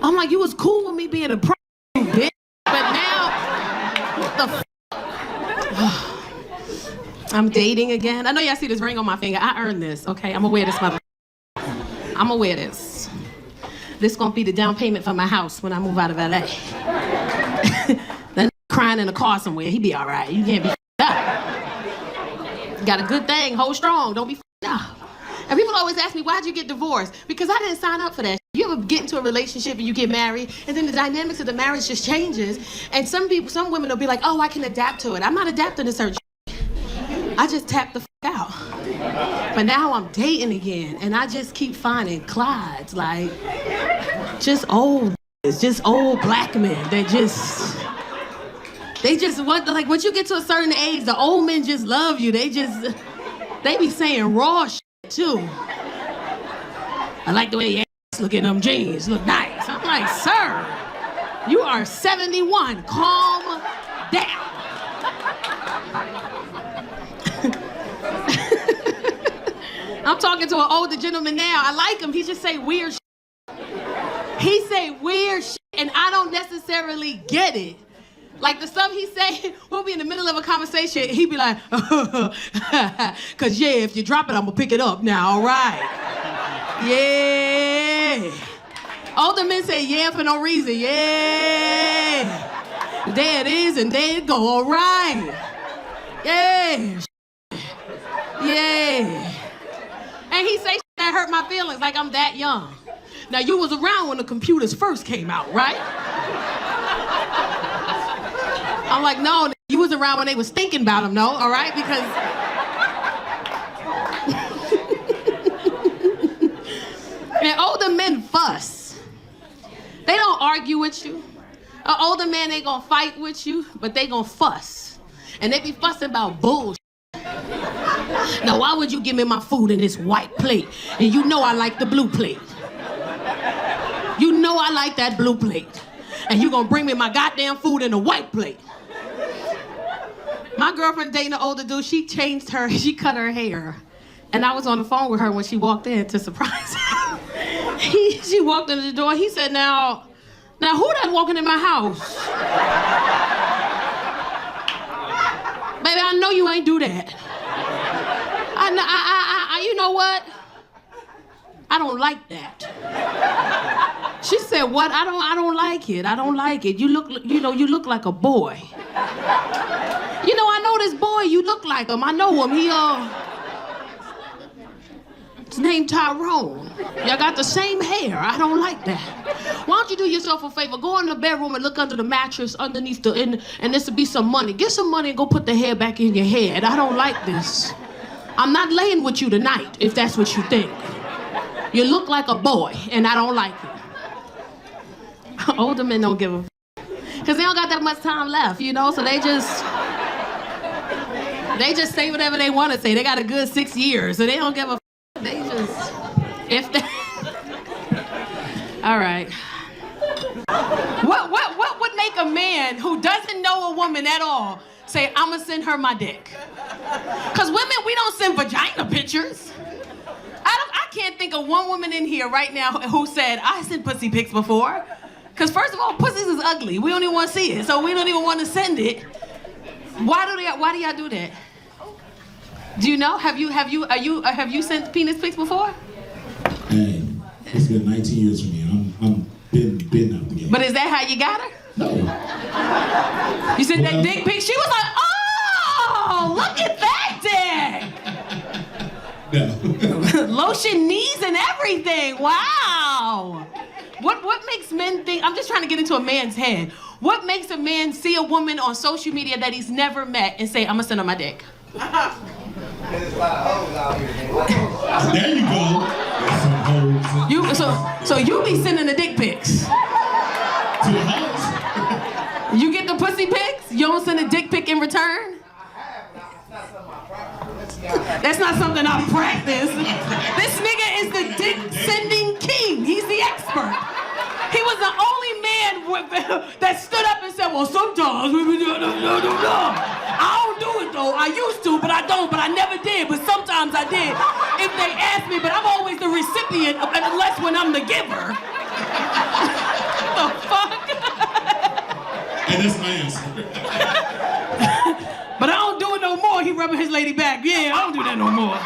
I'm like, you was cool with me being a bitch, but now, what the I'm dating again. I know y'all see this ring on my finger. I earned this, okay? I'm gonna wear this I'm gonna wear this. This gonna be the down payment for my house when I move out of LA. That crying in a car somewhere, he be all right. You can't be up. Got a good thing, hold strong, don't be up. And people always ask me, why'd you get divorced? Because I didn't sign up for that. You ever get into a relationship and you get married, and then the dynamics of the marriage just changes, and some women will be like, oh, I can adapt to it. I'm not adapting to certain I just tapped the out. But now I'm dating again, and I just keep finding Clydes, like, just old black men. They just want, like, once you get to a certain age, the old men just love you. They be saying raw shit, too. I like the way your ass look in them jeans, look nice. I'm like, sir, you are 71, calm down. I'm talking to an older gentleman now. I like him. He just say weird shit. He say weird shit, and I don't necessarily get it. Like the stuff he say, we'll be in the middle of a conversation, he be like, cause yeah, if you drop it, I'm gonna pick it up now, all right? Yeah. Older men say yeah for no reason. Yeah. There it is, and there it go. All right. Yeah. Yeah. And he say that hurt my feelings like I'm that young. Now, you was around when the computers first came out, right? I'm like, no, you was around when they was thinking about them, no, all right? Because... and older men fuss. They don't argue with you. An older man ain't gonna fight with you, but they gonna fuss. And they be fussing about bullshit. Now, why would you give me my food in this white plate? And you know I like the blue plate. You know I like that blue plate. And you gonna bring me my goddamn food in a white plate. My girlfriend dating an older dude, she cut her hair. And I was on the phone with her when she walked in to surprise her. She walked into the door, he said, now who that walking in my house? Baby, I know you ain't do that. You know what? I don't like that. She said, what? I don't like it. I don't like it. You look like a boy. I know this boy, you look like him. I know him. His name Tyrone. Y'all got the same hair. I don't like that. Why don't you do yourself a favor? Go in the bedroom and look under the mattress underneath and this will be some money. Get some money and go put the hair back in your head. I don't like this. I'm not laying with you tonight, if that's what you think. You look like a boy, and I don't like it. Older men don't give a because they don't got that much time left, so they just say whatever they want to say. They got a good 6 years, so they don't give a they just, if they... All right. What would make a man who doesn't know a woman at all say, I'ma send her my dick? Because women, we don't send vagina pictures. I can't think of one woman in here right now who said, I sent pussy pics before. Because first of all, pussies is ugly. We don't even want to see it, so we don't even want to send it. Why do y'all do that? Do you know? Have you sent penis pics before? Hey, it's been 19 years for me. I'm been out the game. But is that how you got her? No. You sent that dick pic? She was like, oh, look at that dick. No. Lotion knees and everything. Wow. What makes men think, I'm just trying to get into a man's head. What makes a man see a woman on social media that he's never met and say, I'm gonna send her my dick? There's a lot of hoes out here. There you go. There's some hoes. So you be sending the dick pics? To the house. You get the pussy pics? You don't send a dick pic in return? That's not something I practice. This nigga is the dick sending king. He's the expert. He was the only man that stood up and said, well, sometimes we do. I don't do it though. I used to, but I don't. But I never did. But sometimes I did. If they ask me, but I'm always the recipient, unless when I'm the giver. The fuck? And that's my answer. But I don't do it no more. He rubbing his lady back. Yeah, I don't do that no more.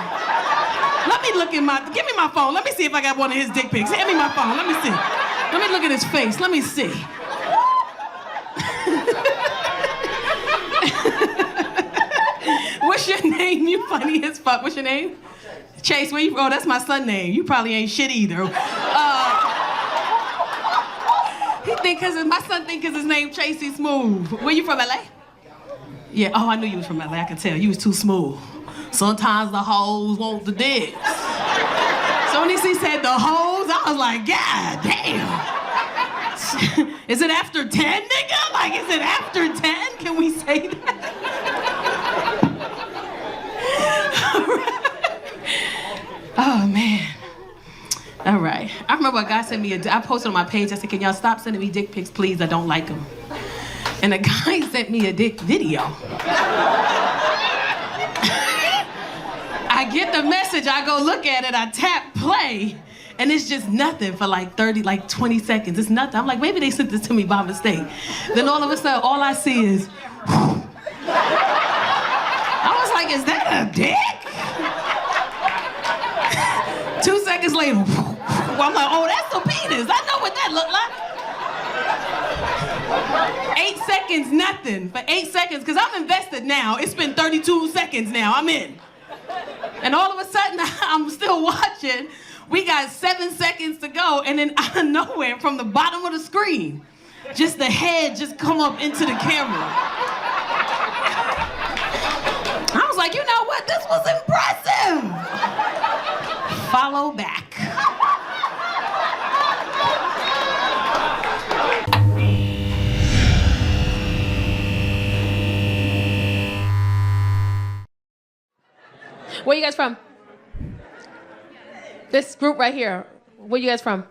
Let me look in give me my phone. Let me see if I got one of his dick pics. Hand me my phone. Let me see. Let me look at his face. Let me see. What's your name? You funny as fuck. What's your name? Chase. Where you? Oh, that's my son's name. You probably ain't shit either. My son think his name Chase, he's smooth. Where you from, LA? Yeah. Oh, I knew you was from LA. I could tell. You was too smooth. Sometimes the hoes want the dick. So when he said the hoes, I was like, God damn. Is it after 10, nigga? Like, is it after 10? Can we say that? Oh, man. All right. I remember a guy sent me I posted on my page, I said, can y'all stop sending me dick pics, please? I don't like them. And a guy sent me a dick video. I get the message, I go look at it, I tap play, and it's just nothing for like 20 seconds. It's nothing. I'm like, maybe they sent this to me by mistake. Then all of a sudden, all I see is, I was like, is that a dick? 2 seconds seconds later, I'm like, oh, that's a penis. I know what that looked like. 8 seconds, nothing. For 8 seconds, because I'm invested now. It's been 32 seconds now. I'm in. And all of a sudden, I'm still watching. We got 7 seconds to go, and then out of nowhere, from the bottom of the screen, just the head just come up into the camera. I was like, you know what? This was impressive. Follow back. Where you guys from? This group right here. Where you guys from?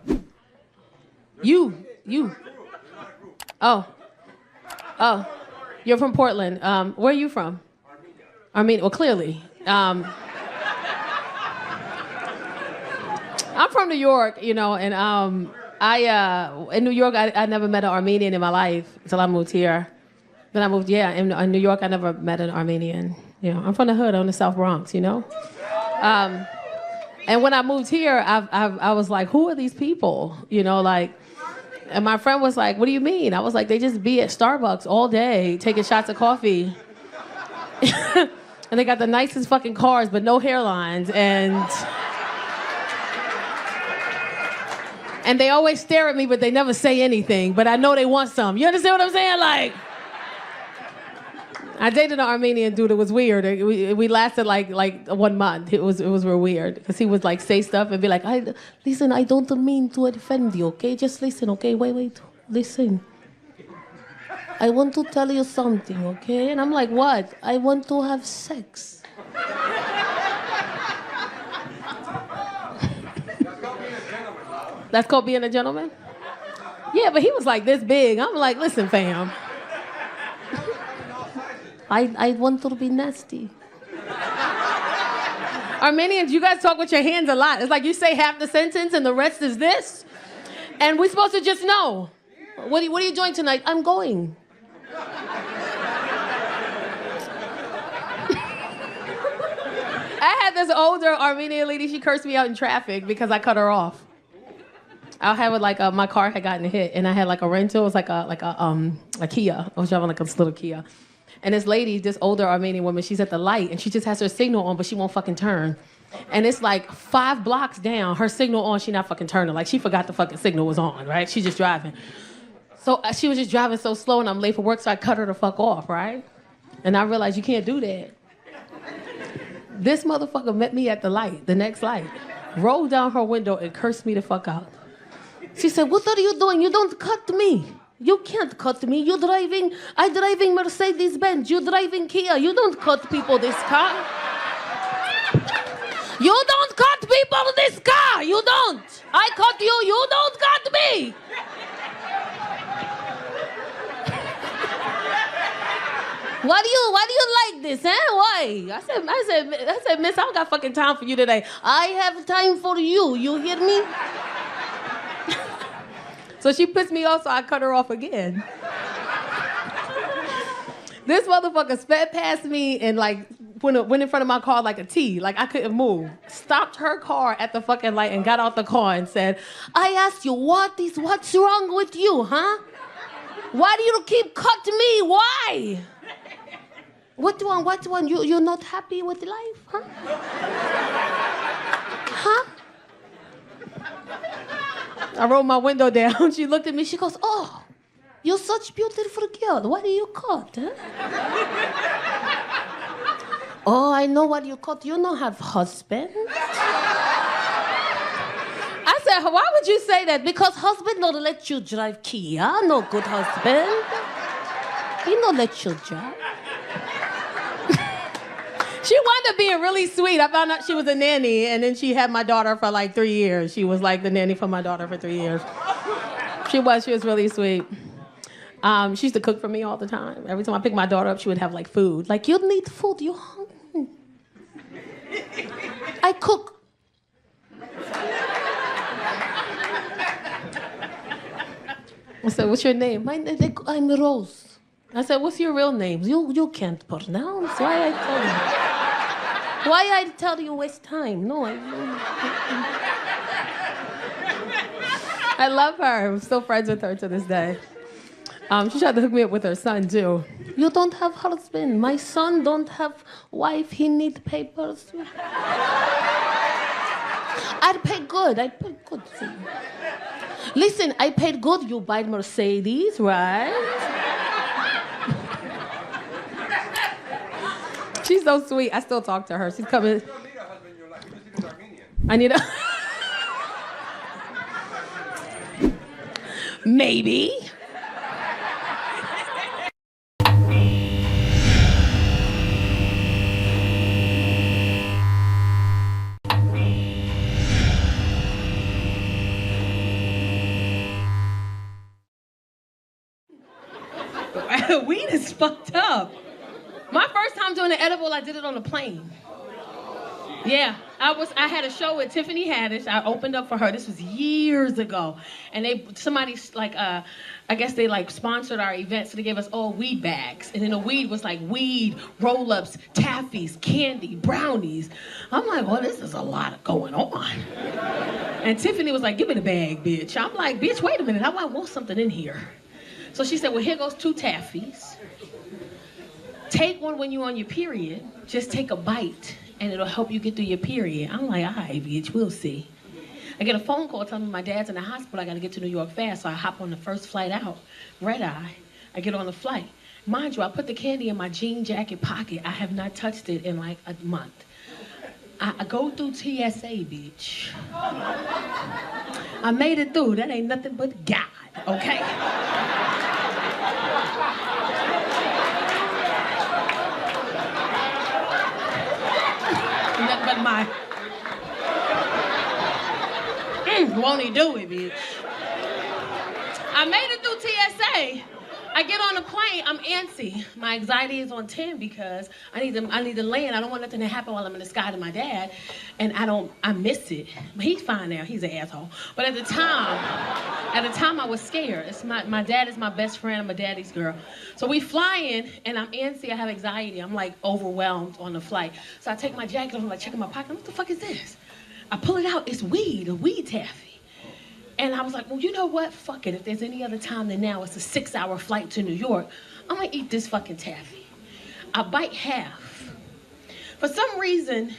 You. Oh. You're from Portland. Where are you from? Armenia. Well, clearly. I'm from New York, you know, and in New York, I never met an Armenian in my life until I moved here. Then I moved, in New York, I never met an Armenian. You know, I'm from the hood, I'm in the South Bronx, you know? And when I moved here, I was like, who are these people? You know, like, and my friend was like, what do you mean? I was like, they just be at Starbucks all day, taking shots of coffee. And they got the nicest fucking cars, but no hairlines, and they always stare at me, but they never say anything, but I know they want some. You understand what I'm saying? Like, I dated an Armenian dude. It was weird. We lasted like 1 month. It was real weird because he would like say stuff and be like, listen, I don't mean to offend you, okay? Just listen, okay? Wait, listen. I want to tell you something, okay? And I'm like, what? I want to have sex. That's called being a gentleman? Yeah, but he was like this big. I'm like, listen, fam. I want to be nasty. Armenians, you guys talk with your hands a lot. It's like you say half the sentence and the rest is this. And we're supposed to just know. What are you doing tonight? I'm going. I had this older Armenian lady, she cursed me out in traffic because I cut her off. I had my car had gotten hit and I had like a rental. It was like a Kia. I was driving like a little Kia. And this lady, this older Armenian woman, she's at the light and she just has her signal on, but she won't fucking turn. And it's like 5 blocks down, her signal on, she not fucking turning. Like she forgot the fucking signal was on, right? She's just driving. So she was just driving so slow and I'm late for work, so I cut her the fuck off, right? And I realized you can't do that. This motherfucker met me at the light, the next light, rolled down her window and cursed me the fuck out. She said, what are you doing? You don't cut me. You can't cut me. I driving Mercedes-Benz. You driving Kia. You don't cut people this car. You don't cut people this car. You don't. I cut you. You don't cut me. Why do you like this, huh? Why? I said, miss, I don't got fucking time for you today. I have time for you. You hear me? So she pissed me off, so I cut her off again. This motherfucker sped past me and like went in front of my car like a T, like I couldn't move. Stopped her car at the fucking light and got out the car and said, I asked you, what's wrong with you, huh? Why do you keep cutting me? Why? What do you want? You're not happy with life, huh? Huh? I rolled my window down. She looked at me. She goes, oh, you're such a beautiful girl. Why do you cut, huh? Oh, I know what you cut. You don't have husband. I said, why would you say that? Because husband don't let you drive Kia. No good husband. He don't let you drive. She wound up being really sweet. I found out she was a nanny, and then she had my daughter for like 3 years. She was like the nanny for my daughter for 3 years. She was really sweet. She used to cook for me all the time. Every time I picked my daughter up, she would have like food. Like, you need food, you hungry? I cook. I said, what's your name? I'm Rose. I said, what's your real name? You can't pronounce. Why I tell you? Why I tell you waste time? No, I I love her. I'm still friends with her to this day. She tried to hook me up with her son too. You don't have husband. My son don't have wife. He need papers. I paid good. I paid good for you. Listen, I paid good. You buy Mercedes, right? She's so sweet. I still talk to her. She's coming. You don't need a husband in your life. You just need Armenian. I need a... Maybe. Weed is fucked up. My first time doing an edible, I did it on a plane. Yeah, I had a show with Tiffany Haddish. I opened up for her. This was years ago, and somebody I guess they sponsored our event, so they gave us all weed bags, and then the weed was like weed, roll-ups, taffies, candy, brownies. I'm like, well, this is a lot going on. And Tiffany was like, give me the bag, bitch. I'm like, bitch, wait a minute, I want something in here. So she said, well, here goes 2 taffies. Take one when you're on your period. Just take a bite, and it'll help you get through your period. I'm like, all right, bitch, we'll see. I get a phone call telling me my dad's in the hospital. I got to get to New York fast, so I hop on the first flight out, red eye. I get on the flight. Mind you, I put the candy in my jean jacket pocket. I have not touched it in like a month. I go through TSA, bitch. I made it through. That ain't nothing but God, okay? Nothing but my... won't he do it, bitch? I made it through TSA. I get on the plane, I'm antsy. My anxiety is on 10 because I need to land. I don't want nothing to happen while I'm in the sky to my dad. And I miss it. But he's fine now, he's an asshole. But at the time I was scared. My dad is my best friend, I'm a daddy's girl. So we flying and I'm antsy, I have anxiety. I'm like overwhelmed on the flight. So I take my jacket off, I'm like checking my pocket, what the fuck is this? I pull it out, it's weed, a weed taffy. And I was like, well, you know what? Fuck it. If there's any other time than now, it's a 6-hour flight to New York. I'm gonna eat this fucking taffy. I bite half. For some reason,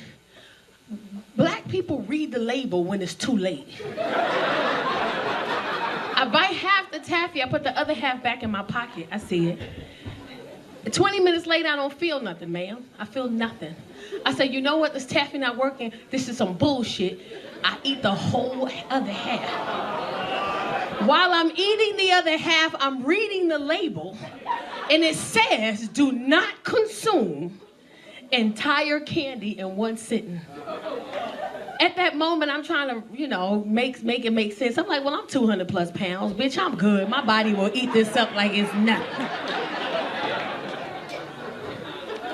black people read the label when it's too late. I bite half the taffy. I put the other half back in my pocket. I see it. 20 minutes later, I don't feel nothing, ma'am. I feel nothing. I said, you know what? This taffy not working. This is some bullshit. I eat the whole other half. While I'm eating the other half, I'm reading the label, and it says, do not consume entire candy in one sitting. At that moment, I'm trying to, make it make sense. I'm like, well, I'm 200 plus pounds. Bitch, I'm good. My body will eat this up like it's nothing.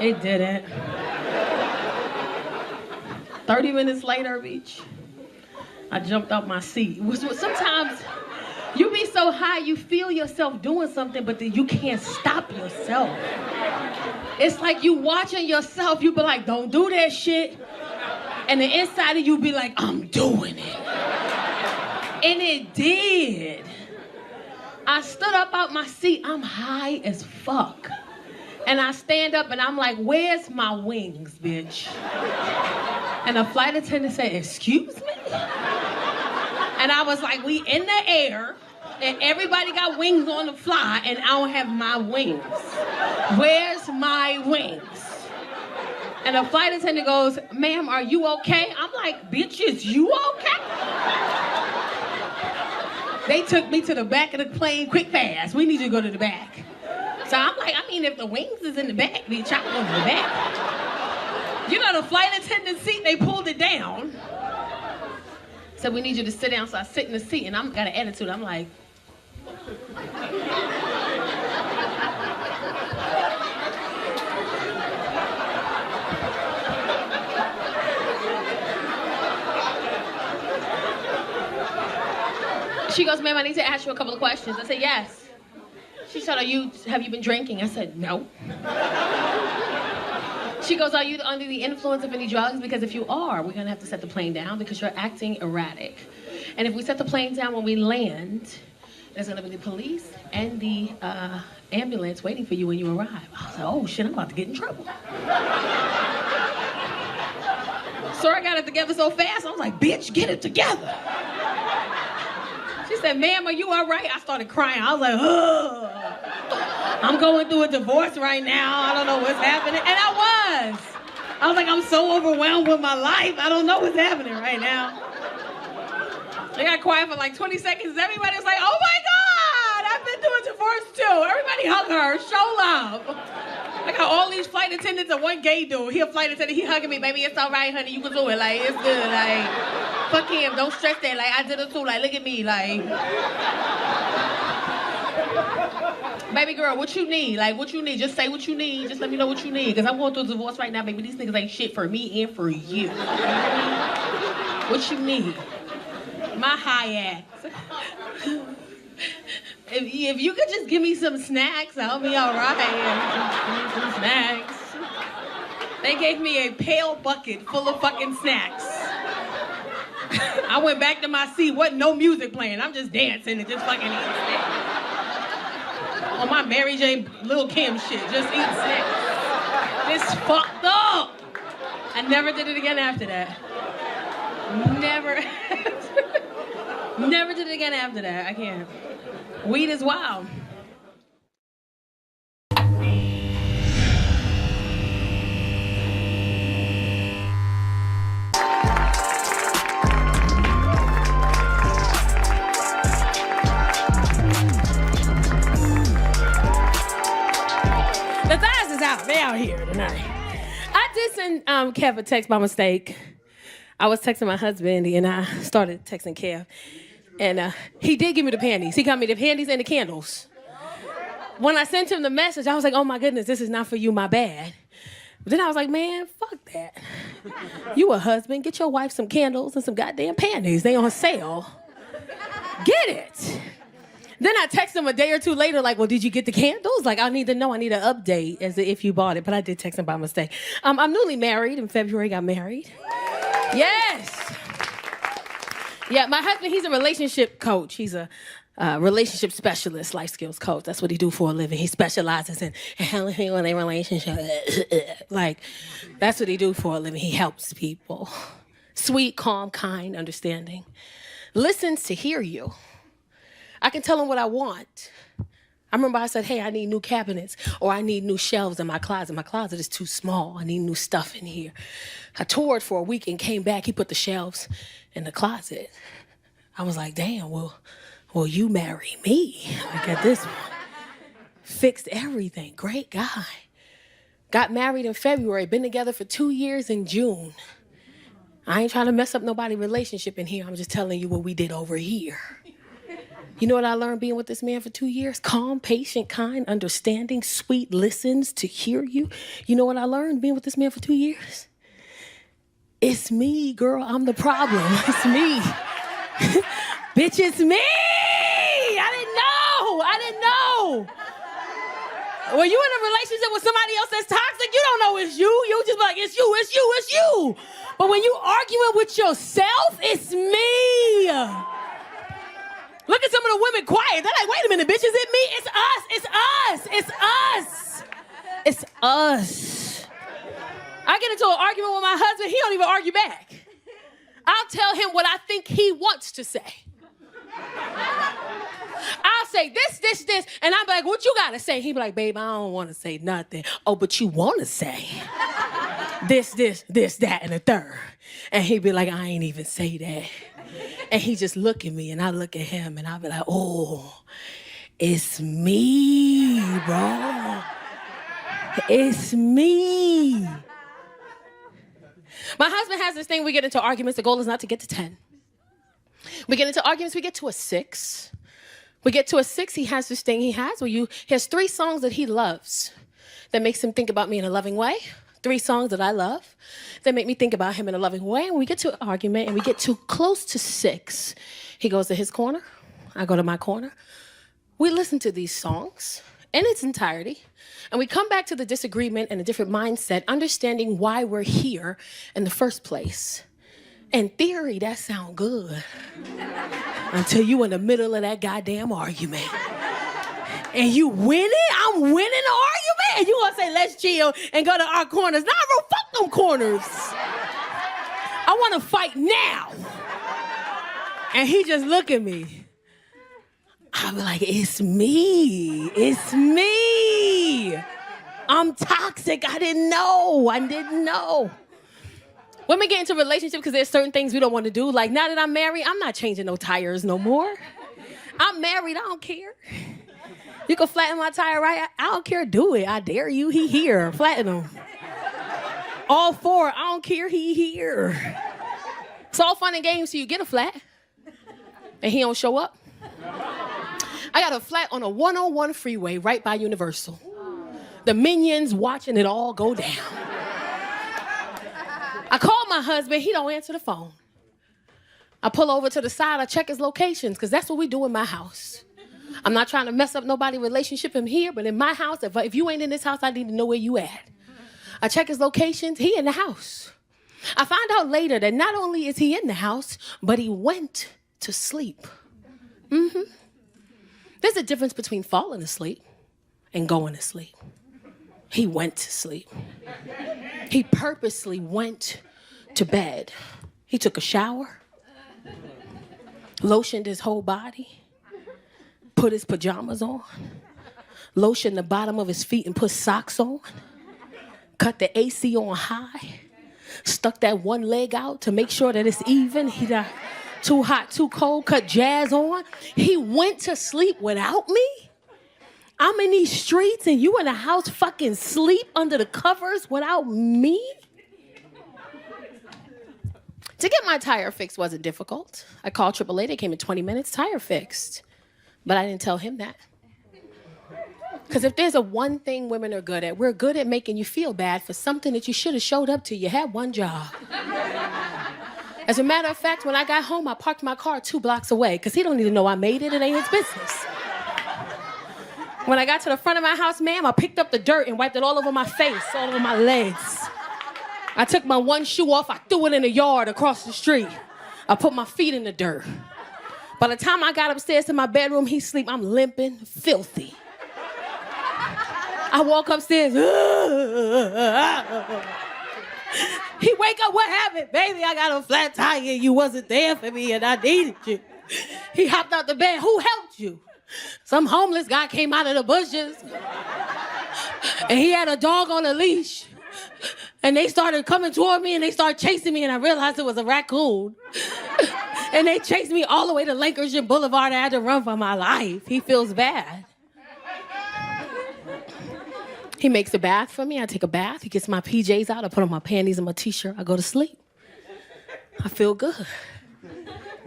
It didn't. 30 minutes later, bitch, I jumped out my seat. Sometimes you be so high, you feel yourself doing something, but then you can't stop yourself. It's like you watching yourself, you be like, don't do that shit. And the inside of you be like, I'm doing it. And it did. I stood up out my seat, I'm high as fuck. And I stand up and I'm like, where's my wings, bitch? And the flight attendant said, excuse me? And I was like, we in the air, and everybody got wings on the fly, and I don't have my wings. Where's my wings? And the flight attendant goes, ma'am, are you okay? I'm like, bitch, is you okay? They took me to the back of the plane quick fast. We need you to go to the back. So I'm like, if the wings is in the back, bitch, I can go to the back. The flight attendant seat, they pulled it down. Said, we need you to sit down. So I sit in the seat, and got an attitude. I'm like, she goes, ma'am, I need to ask you a couple of questions. I said, yes. She said, have you been drinking? I said, no. She goes, are you under the influence of any drugs? Because if you are, we're gonna have to set the plane down because you're acting erratic. And if we set the plane down when we land, there's gonna be the police and the ambulance waiting for you when you arrive. I was like, oh shit, I'm about to get in trouble. So I got it together so fast, I was like, bitch, get it together. She said, ma'am, are you all right? I started crying. I was like, ugh. I'm going through a divorce right now. I don't know what's happening. And I was like, I'm so overwhelmed with my life. I don't know what's happening right now. They got quiet for like 20 seconds. Everybody was like, oh my God, I've been through a divorce too. Everybody hug her, show love. I got all these flight attendants and one gay dude. He a flight attendant, he hugging me, baby, it's all right, honey, you can do it. Like, it's good, like, fuck him, don't stress that. Like, I did it too, like, look at me, like. Baby girl, what you need? Like, what you need? Just say what you need. Just let me know what you need. Because I'm going through a divorce right now, baby. These niggas ain't shit for me and for you. What you need? My high ass. If you could just give me some snacks, I'll be all right. Give me some snacks. They gave me a pail bucket full of fucking snacks. I went back to my seat. Wasn't no music playing. I'm just dancing and just fucking eating snacks. On my Mary J. Lil Kim shit. Just eating snacks. It's fucked up. I never did it again after that. Never. Never did it again after that. I can't. Weed is wild. The thighs is out. They out here tonight. I did send Kev a text by mistake. I was texting my husband and I started texting Kev. And he did give me the panties. He got me the panties and the candles. When I sent him the message, I was like, oh my goodness, this is not for you, my bad. But then I was like, man, fuck that. You a husband, get your wife some candles and some goddamn panties. They on sale. Get it. Then I text him a day or two later, like, well, did you get the candles? Like, I need to know, I need an update as if you bought it. But I did text him by mistake. I'm newly married. In February, got married. Yes. Yeah, my husband, he's a relationship coach. He's a relationship specialist, life skills coach. That's what he do for a living. He specializes in helping in a relationship. Like, that's what he do for a living. He helps people. Sweet, calm, kind, understanding. Listens to hear you. I can tell him what I want. I remember I said, hey, I need new cabinets, or I need new shelves in my closet. My closet is too small. I need new stuff in here. I toured for a week and came back. He put the shelves in the closet. I was like, damn, well, you marry me. Like at this point. Fixed everything. Great guy. Got married in February. Been together for 2 years in June. I ain't trying to mess up nobody's relationship in here. I'm just telling you what we did over here. You know what I learned being with this man for 2 years? Calm, patient, kind, understanding, sweet, listens to hear you. You know what I learned being with this man for 2 years? It's me, girl. I'm the problem. It's me. Bitch, it's me. I didn't know. When you in a relationship with somebody else that's toxic, you don't know it's you. You just be like, it's you. But when you arguing with yourself, it's me. Look at some of the women quiet. They're like, wait a minute, bitch, is it me? It's us. I get into an argument with my husband, he don't even argue back. I'll tell him what I think he wants to say. I'll say this, and I'm like, what you gotta say? He be like, babe, I don't wanna say nothing. Oh, but you wanna say this, that, and the third. And he be like, I ain't even say that. And he just look at me, and I look at him, and I'll be like, oh, it's me, bro. It's me. My husband has this thing, we get into arguments, the goal is not to get to 10. We get into arguments, we get to a 6. We get to a 6, he has this thing he has he has 3 songs that he loves that makes him think about me in a loving way. 3 songs that I love that make me think about him in a loving way. And we get to an argument and we get too close to 6. He goes to his corner. I go to my corner. We listen to these songs in its entirety. And we come back to the disagreement and a different mindset, understanding why we're here in the first place. In theory, that sound good. Until you in the middle of that goddamn argument. And you winning? I'm winning the argument? And you gonna say, let's chill and go to our corners. Nah, bro, fuck them corners. I wanna fight now. And he just look at me. I'm like, it's me. It's me. I'm toxic. I didn't know. Women get into relationships because there's certain things we don't want to do. Like, now that I'm married, I'm not changing no tires no more. I'm married. I don't care. You can flatten my tire, right? I don't care. Do it. I dare you. He here. Flatten him. All four. I don't care. He here. It's all fun and games till you get a flat. And he don't show up. I got a flat on a 101 freeway right by Universal. The minions watching it all go down. I call my husband, he don't answer the phone. I pull over to the side, I check his locations, because that's what we do in my house. I'm not trying to mess up nobody's relationship in here, but in my house, if you ain't in this house, I need to know where you at. I check his locations, he in the house. I find out later that not only is he in the house, but he went to sleep. There's a difference between falling asleep and going to sleep. He went to sleep. He purposely went to bed. He took a shower, lotioned his whole body, put his pajamas on, lotioned the bottom of his feet and put socks on, cut the AC on high, stuck that one leg out to make sure that it's even. He got too hot, too cold, cut jazz on. He went to sleep without me. I'm in these streets and you in the house fucking sleep under the covers without me? To get my tire fixed wasn't difficult. I called AAA, they came in 20 minutes, tire fixed. But I didn't tell him that. Because if there's a one thing women are good at, we're good at making you feel bad for something that you should have showed up to. You had one job. As a matter of fact, when I got home, I parked my car 2 blocks away because he don't even know I made it. It ain't his business. When I got to the front of my house, ma'am, I picked up the dirt and wiped it all over my face, all over my legs. I took my one shoe off, I threw it in the yard across the street. I put my feet in the dirt. By the time I got upstairs to my bedroom, he sleep. I'm limping, filthy. I walk upstairs. He wake up, what happened? Baby, I got a flat tire. You wasn't there for me and I needed you. He hopped out the bed. Who helped you? Some homeless guy came out of the bushes. And he had a dog on a leash. And they started coming toward me and they started chasing me and I realized it was a raccoon. And they chased me all the way to Lankershire Boulevard. I had to run for my life. He feels bad. He makes a bath for me. I take a bath. He gets my PJs out. I put on my panties and my t-shirt. I go to sleep. I feel good.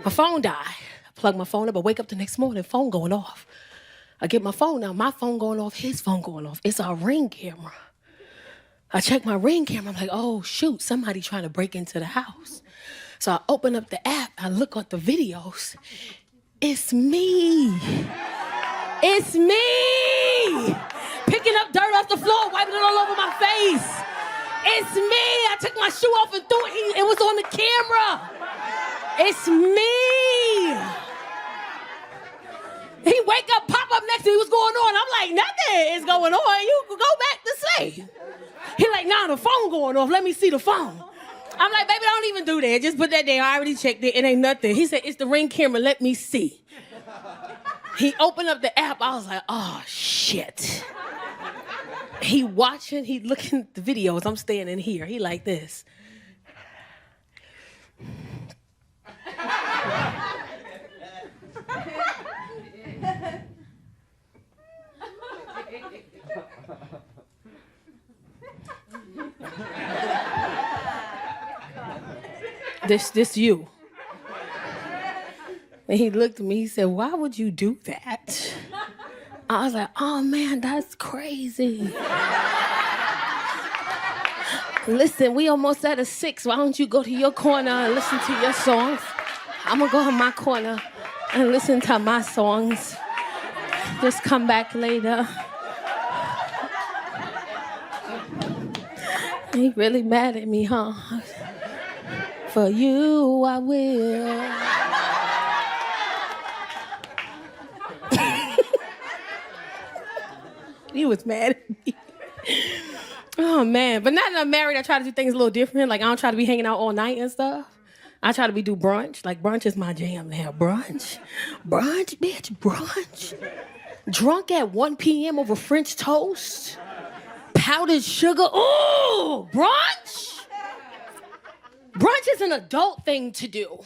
My phone died. I plug my phone up. I wake up the next morning, phone going off. I get my phone now. My phone going off, his phone going off. It's our Ring camera. I check my Ring camera. I'm like, oh, shoot, somebody trying to break into the house. So I open up the app. I look at the videos. It's me. It's me. Picking up dirt off the floor, wiping it all over my face. It's me. I took my shoe off and threw it. It was on the camera. It's me. He wake up, pop up next to me. What's going on? I'm like, nothing is going on. You can go back to sleep. He like, nah, the phone going off. Let me see the phone. I'm like, baby, don't even do that. Just put that there. I already checked it. It ain't nothing. He said, it's the Ring camera. Let me see. He opened up the app. I was like, oh, shit. He watching. He looking at the videos. I'm standing here. He like this. This you. And he looked at me, he said, why would you do that? I was like, oh man, that's crazy. Listen, we almost at a 6. Why don't you go to your corner and listen to your songs? I'm gonna go in my corner and listen to my songs. Just come back later. He really mad at me, huh? For you, I will. He was mad at me. Oh, man. But now that I'm married, I try to do things a little different. Like, I don't try to be hanging out all night and stuff. I try to do brunch. Like, brunch is my jam now. Brunch, bitch, brunch. Drunk at 1 p.m. over French toast. Powdered sugar. Ooh, brunch. Brunch is an adult thing to do.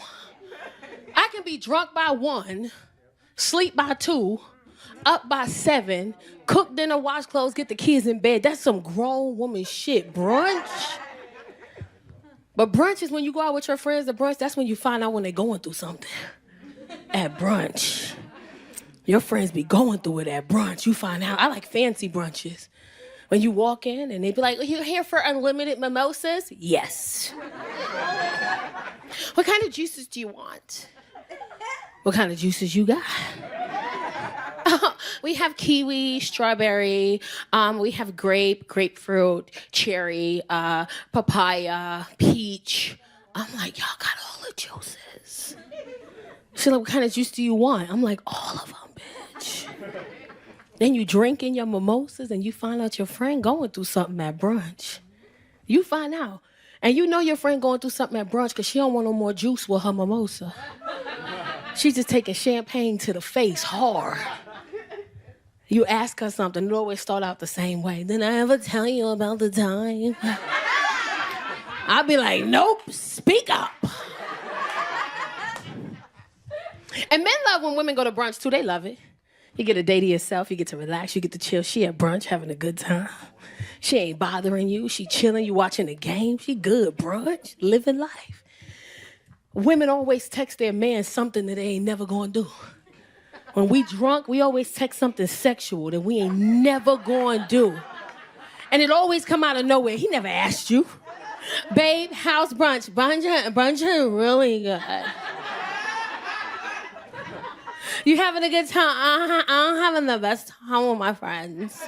I can be drunk by 1, sleep by 2, up by 7, cook dinner, wash clothes, get the kids in bed. That's some grown woman shit. Brunch. But brunch is when you go out with your friends to brunch, that's when you find out when they're going through something. At brunch. Your friends be going through it at brunch. You find out. I like fancy brunches. When you walk in and they be like, are you here for unlimited mimosas? Yes. What kind of juices do you want? What kind of juices you got? We have kiwi, strawberry, we have grapefruit, cherry, papaya, peach. I'm like, y'all got all the juices. She's like, what kind of juice do you want? I'm like, all of them, bitch. Then you drink in your mimosas and you find out your friend going through something at brunch. You find out. And you know your friend going through something at brunch because she don't want no more juice with her mimosa. She's just taking champagne to the face hard. You ask her something, it always start out the same way. Did I ever tell you about the time? I'll be like, nope, speak up. And men love when women go to brunch too, they love it. You get a day to yourself, you get to relax, you get to chill. She at brunch having a good time. She ain't bothering you, she chilling, you watching the game. She good, brunch, living life. Women always text their man something that they ain't never gonna do. When we drunk, we always text something sexual that we ain't never gonna do. And it always come out of nowhere. He never asked you. Babe, how's brunch? Brunch is really good. You having a good time? I'm having the best time with my friends.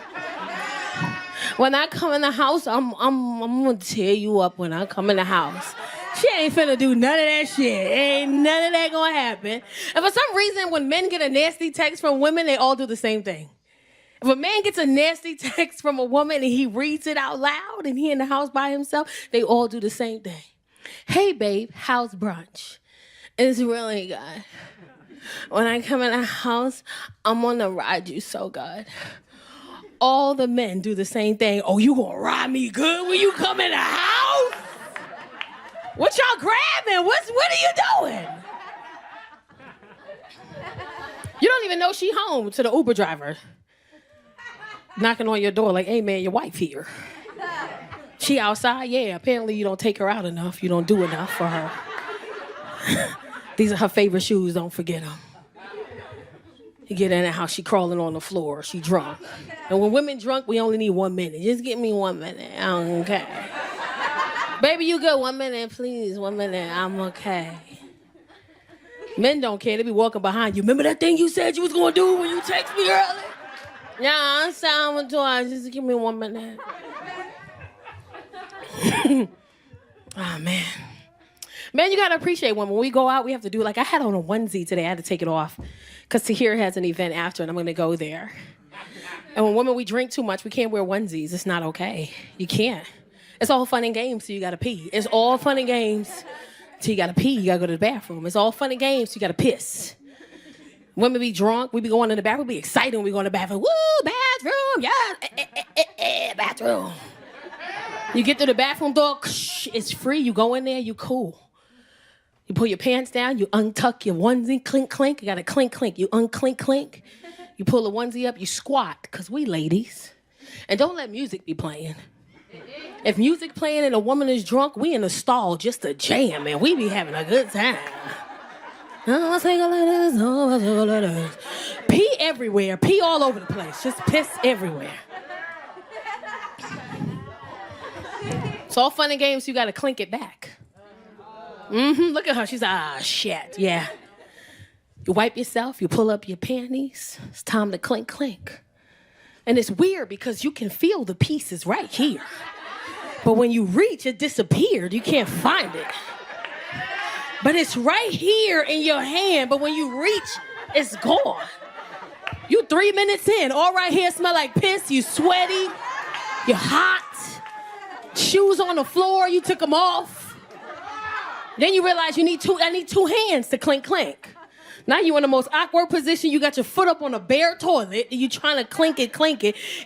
When I come in the house, I'm gonna tear you up when I come in the house. She ain't finna do none of that shit. Ain't none of that gonna happen. And for some reason, when men get a nasty text from women, they all do the same thing. If a man gets a nasty text from a woman and he reads it out loud and he in the house by himself, they all do the same thing. Hey, babe, how's brunch? It's really good. When I come in the house, I'm gonna ride you so good. All the men do the same thing. Oh, you gonna ride me good when you come in the house? What y'all grabbing? What are you doing? You don't even know she home to the Uber driver. Knocking on your door like, hey man, your wife here. She outside? Yeah, apparently you don't take her out enough. You don't do enough for her. These are her favorite shoes, don't forget them. You get in the house, she crawling on the floor, she drunk. And when women drunk, we only need 1 minute. Just give me 1 minute, I'm okay. Baby, you good, 1 minute, please, 1 minute, I'm okay. Men don't care, they be walking behind you. Remember that thing you said you was gonna do when you text me earlier? Yeah, I'm sorry, just give me 1 minute. Oh, man. Man, you gotta appreciate when we go out, we have to do, like, I had on a onesie today, I had to take it off, because Tahir has an event after, and I'm gonna go there. And when women, we drink too much, we can't wear onesies, it's not okay. You can't. It's all fun and games, so you gotta pee. It's all fun and games, so you gotta pee, you gotta go to the bathroom. It's all fun and games, so you gotta piss. Women be drunk, we be going in the bathroom, we be excited when we go in the bathroom. Woo, bathroom, yeah, bathroom. You get to the bathroom door, it's free, you go in there, you cool. You pull your pants down, you untuck your onesie, clink, clink. You gotta clink, clink. You unclink, clink. You pull the onesie up, you squat, because we ladies. And don't let music be playing. If music playing and a woman is drunk, we in the stall just to jam, man. We be having a good time. Pee everywhere. Pee all over the place. Just piss everywhere. It's all fun and games, so you gotta clink it back. Look at her. She's like, shit, yeah. You wipe yourself, you pull up your panties. It's time to clink, clink. And it's weird because you can feel the pieces right here. But when you reach, it disappeared. You can't find it. But it's right here in your hand, but when you reach, it's gone. You 3 minutes in, all right here smell like piss, you sweaty, you're hot, shoes on the floor, you took them off. Then you realize I need 2 hands to clink, clink. Now you in the most awkward position, you got your foot up on a bare toilet, and you trying to clink it.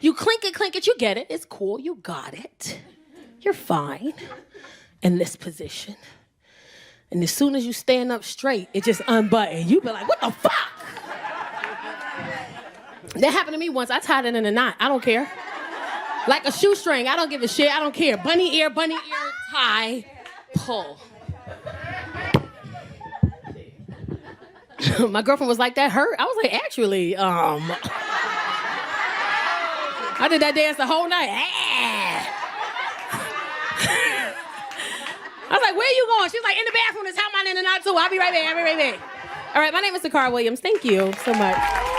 You clink it, you get it, it's cool, you got it. You're fine in this position. And as soon as you stand up straight, it just unbuttoned. You be like, what the fuck? That happened to me once. I tied it in a knot. I don't care. Like a shoestring. I don't give a shit. I don't care. Bunny ear, tie, pull. My girlfriend was like, that hurt? I was like, actually, I did that dance the whole night. I was like, where you going? She's like, in the bathroom. It's how mine in the knot too. I'll be right back. All right, my name is Tacarra Williams. Thank you so much.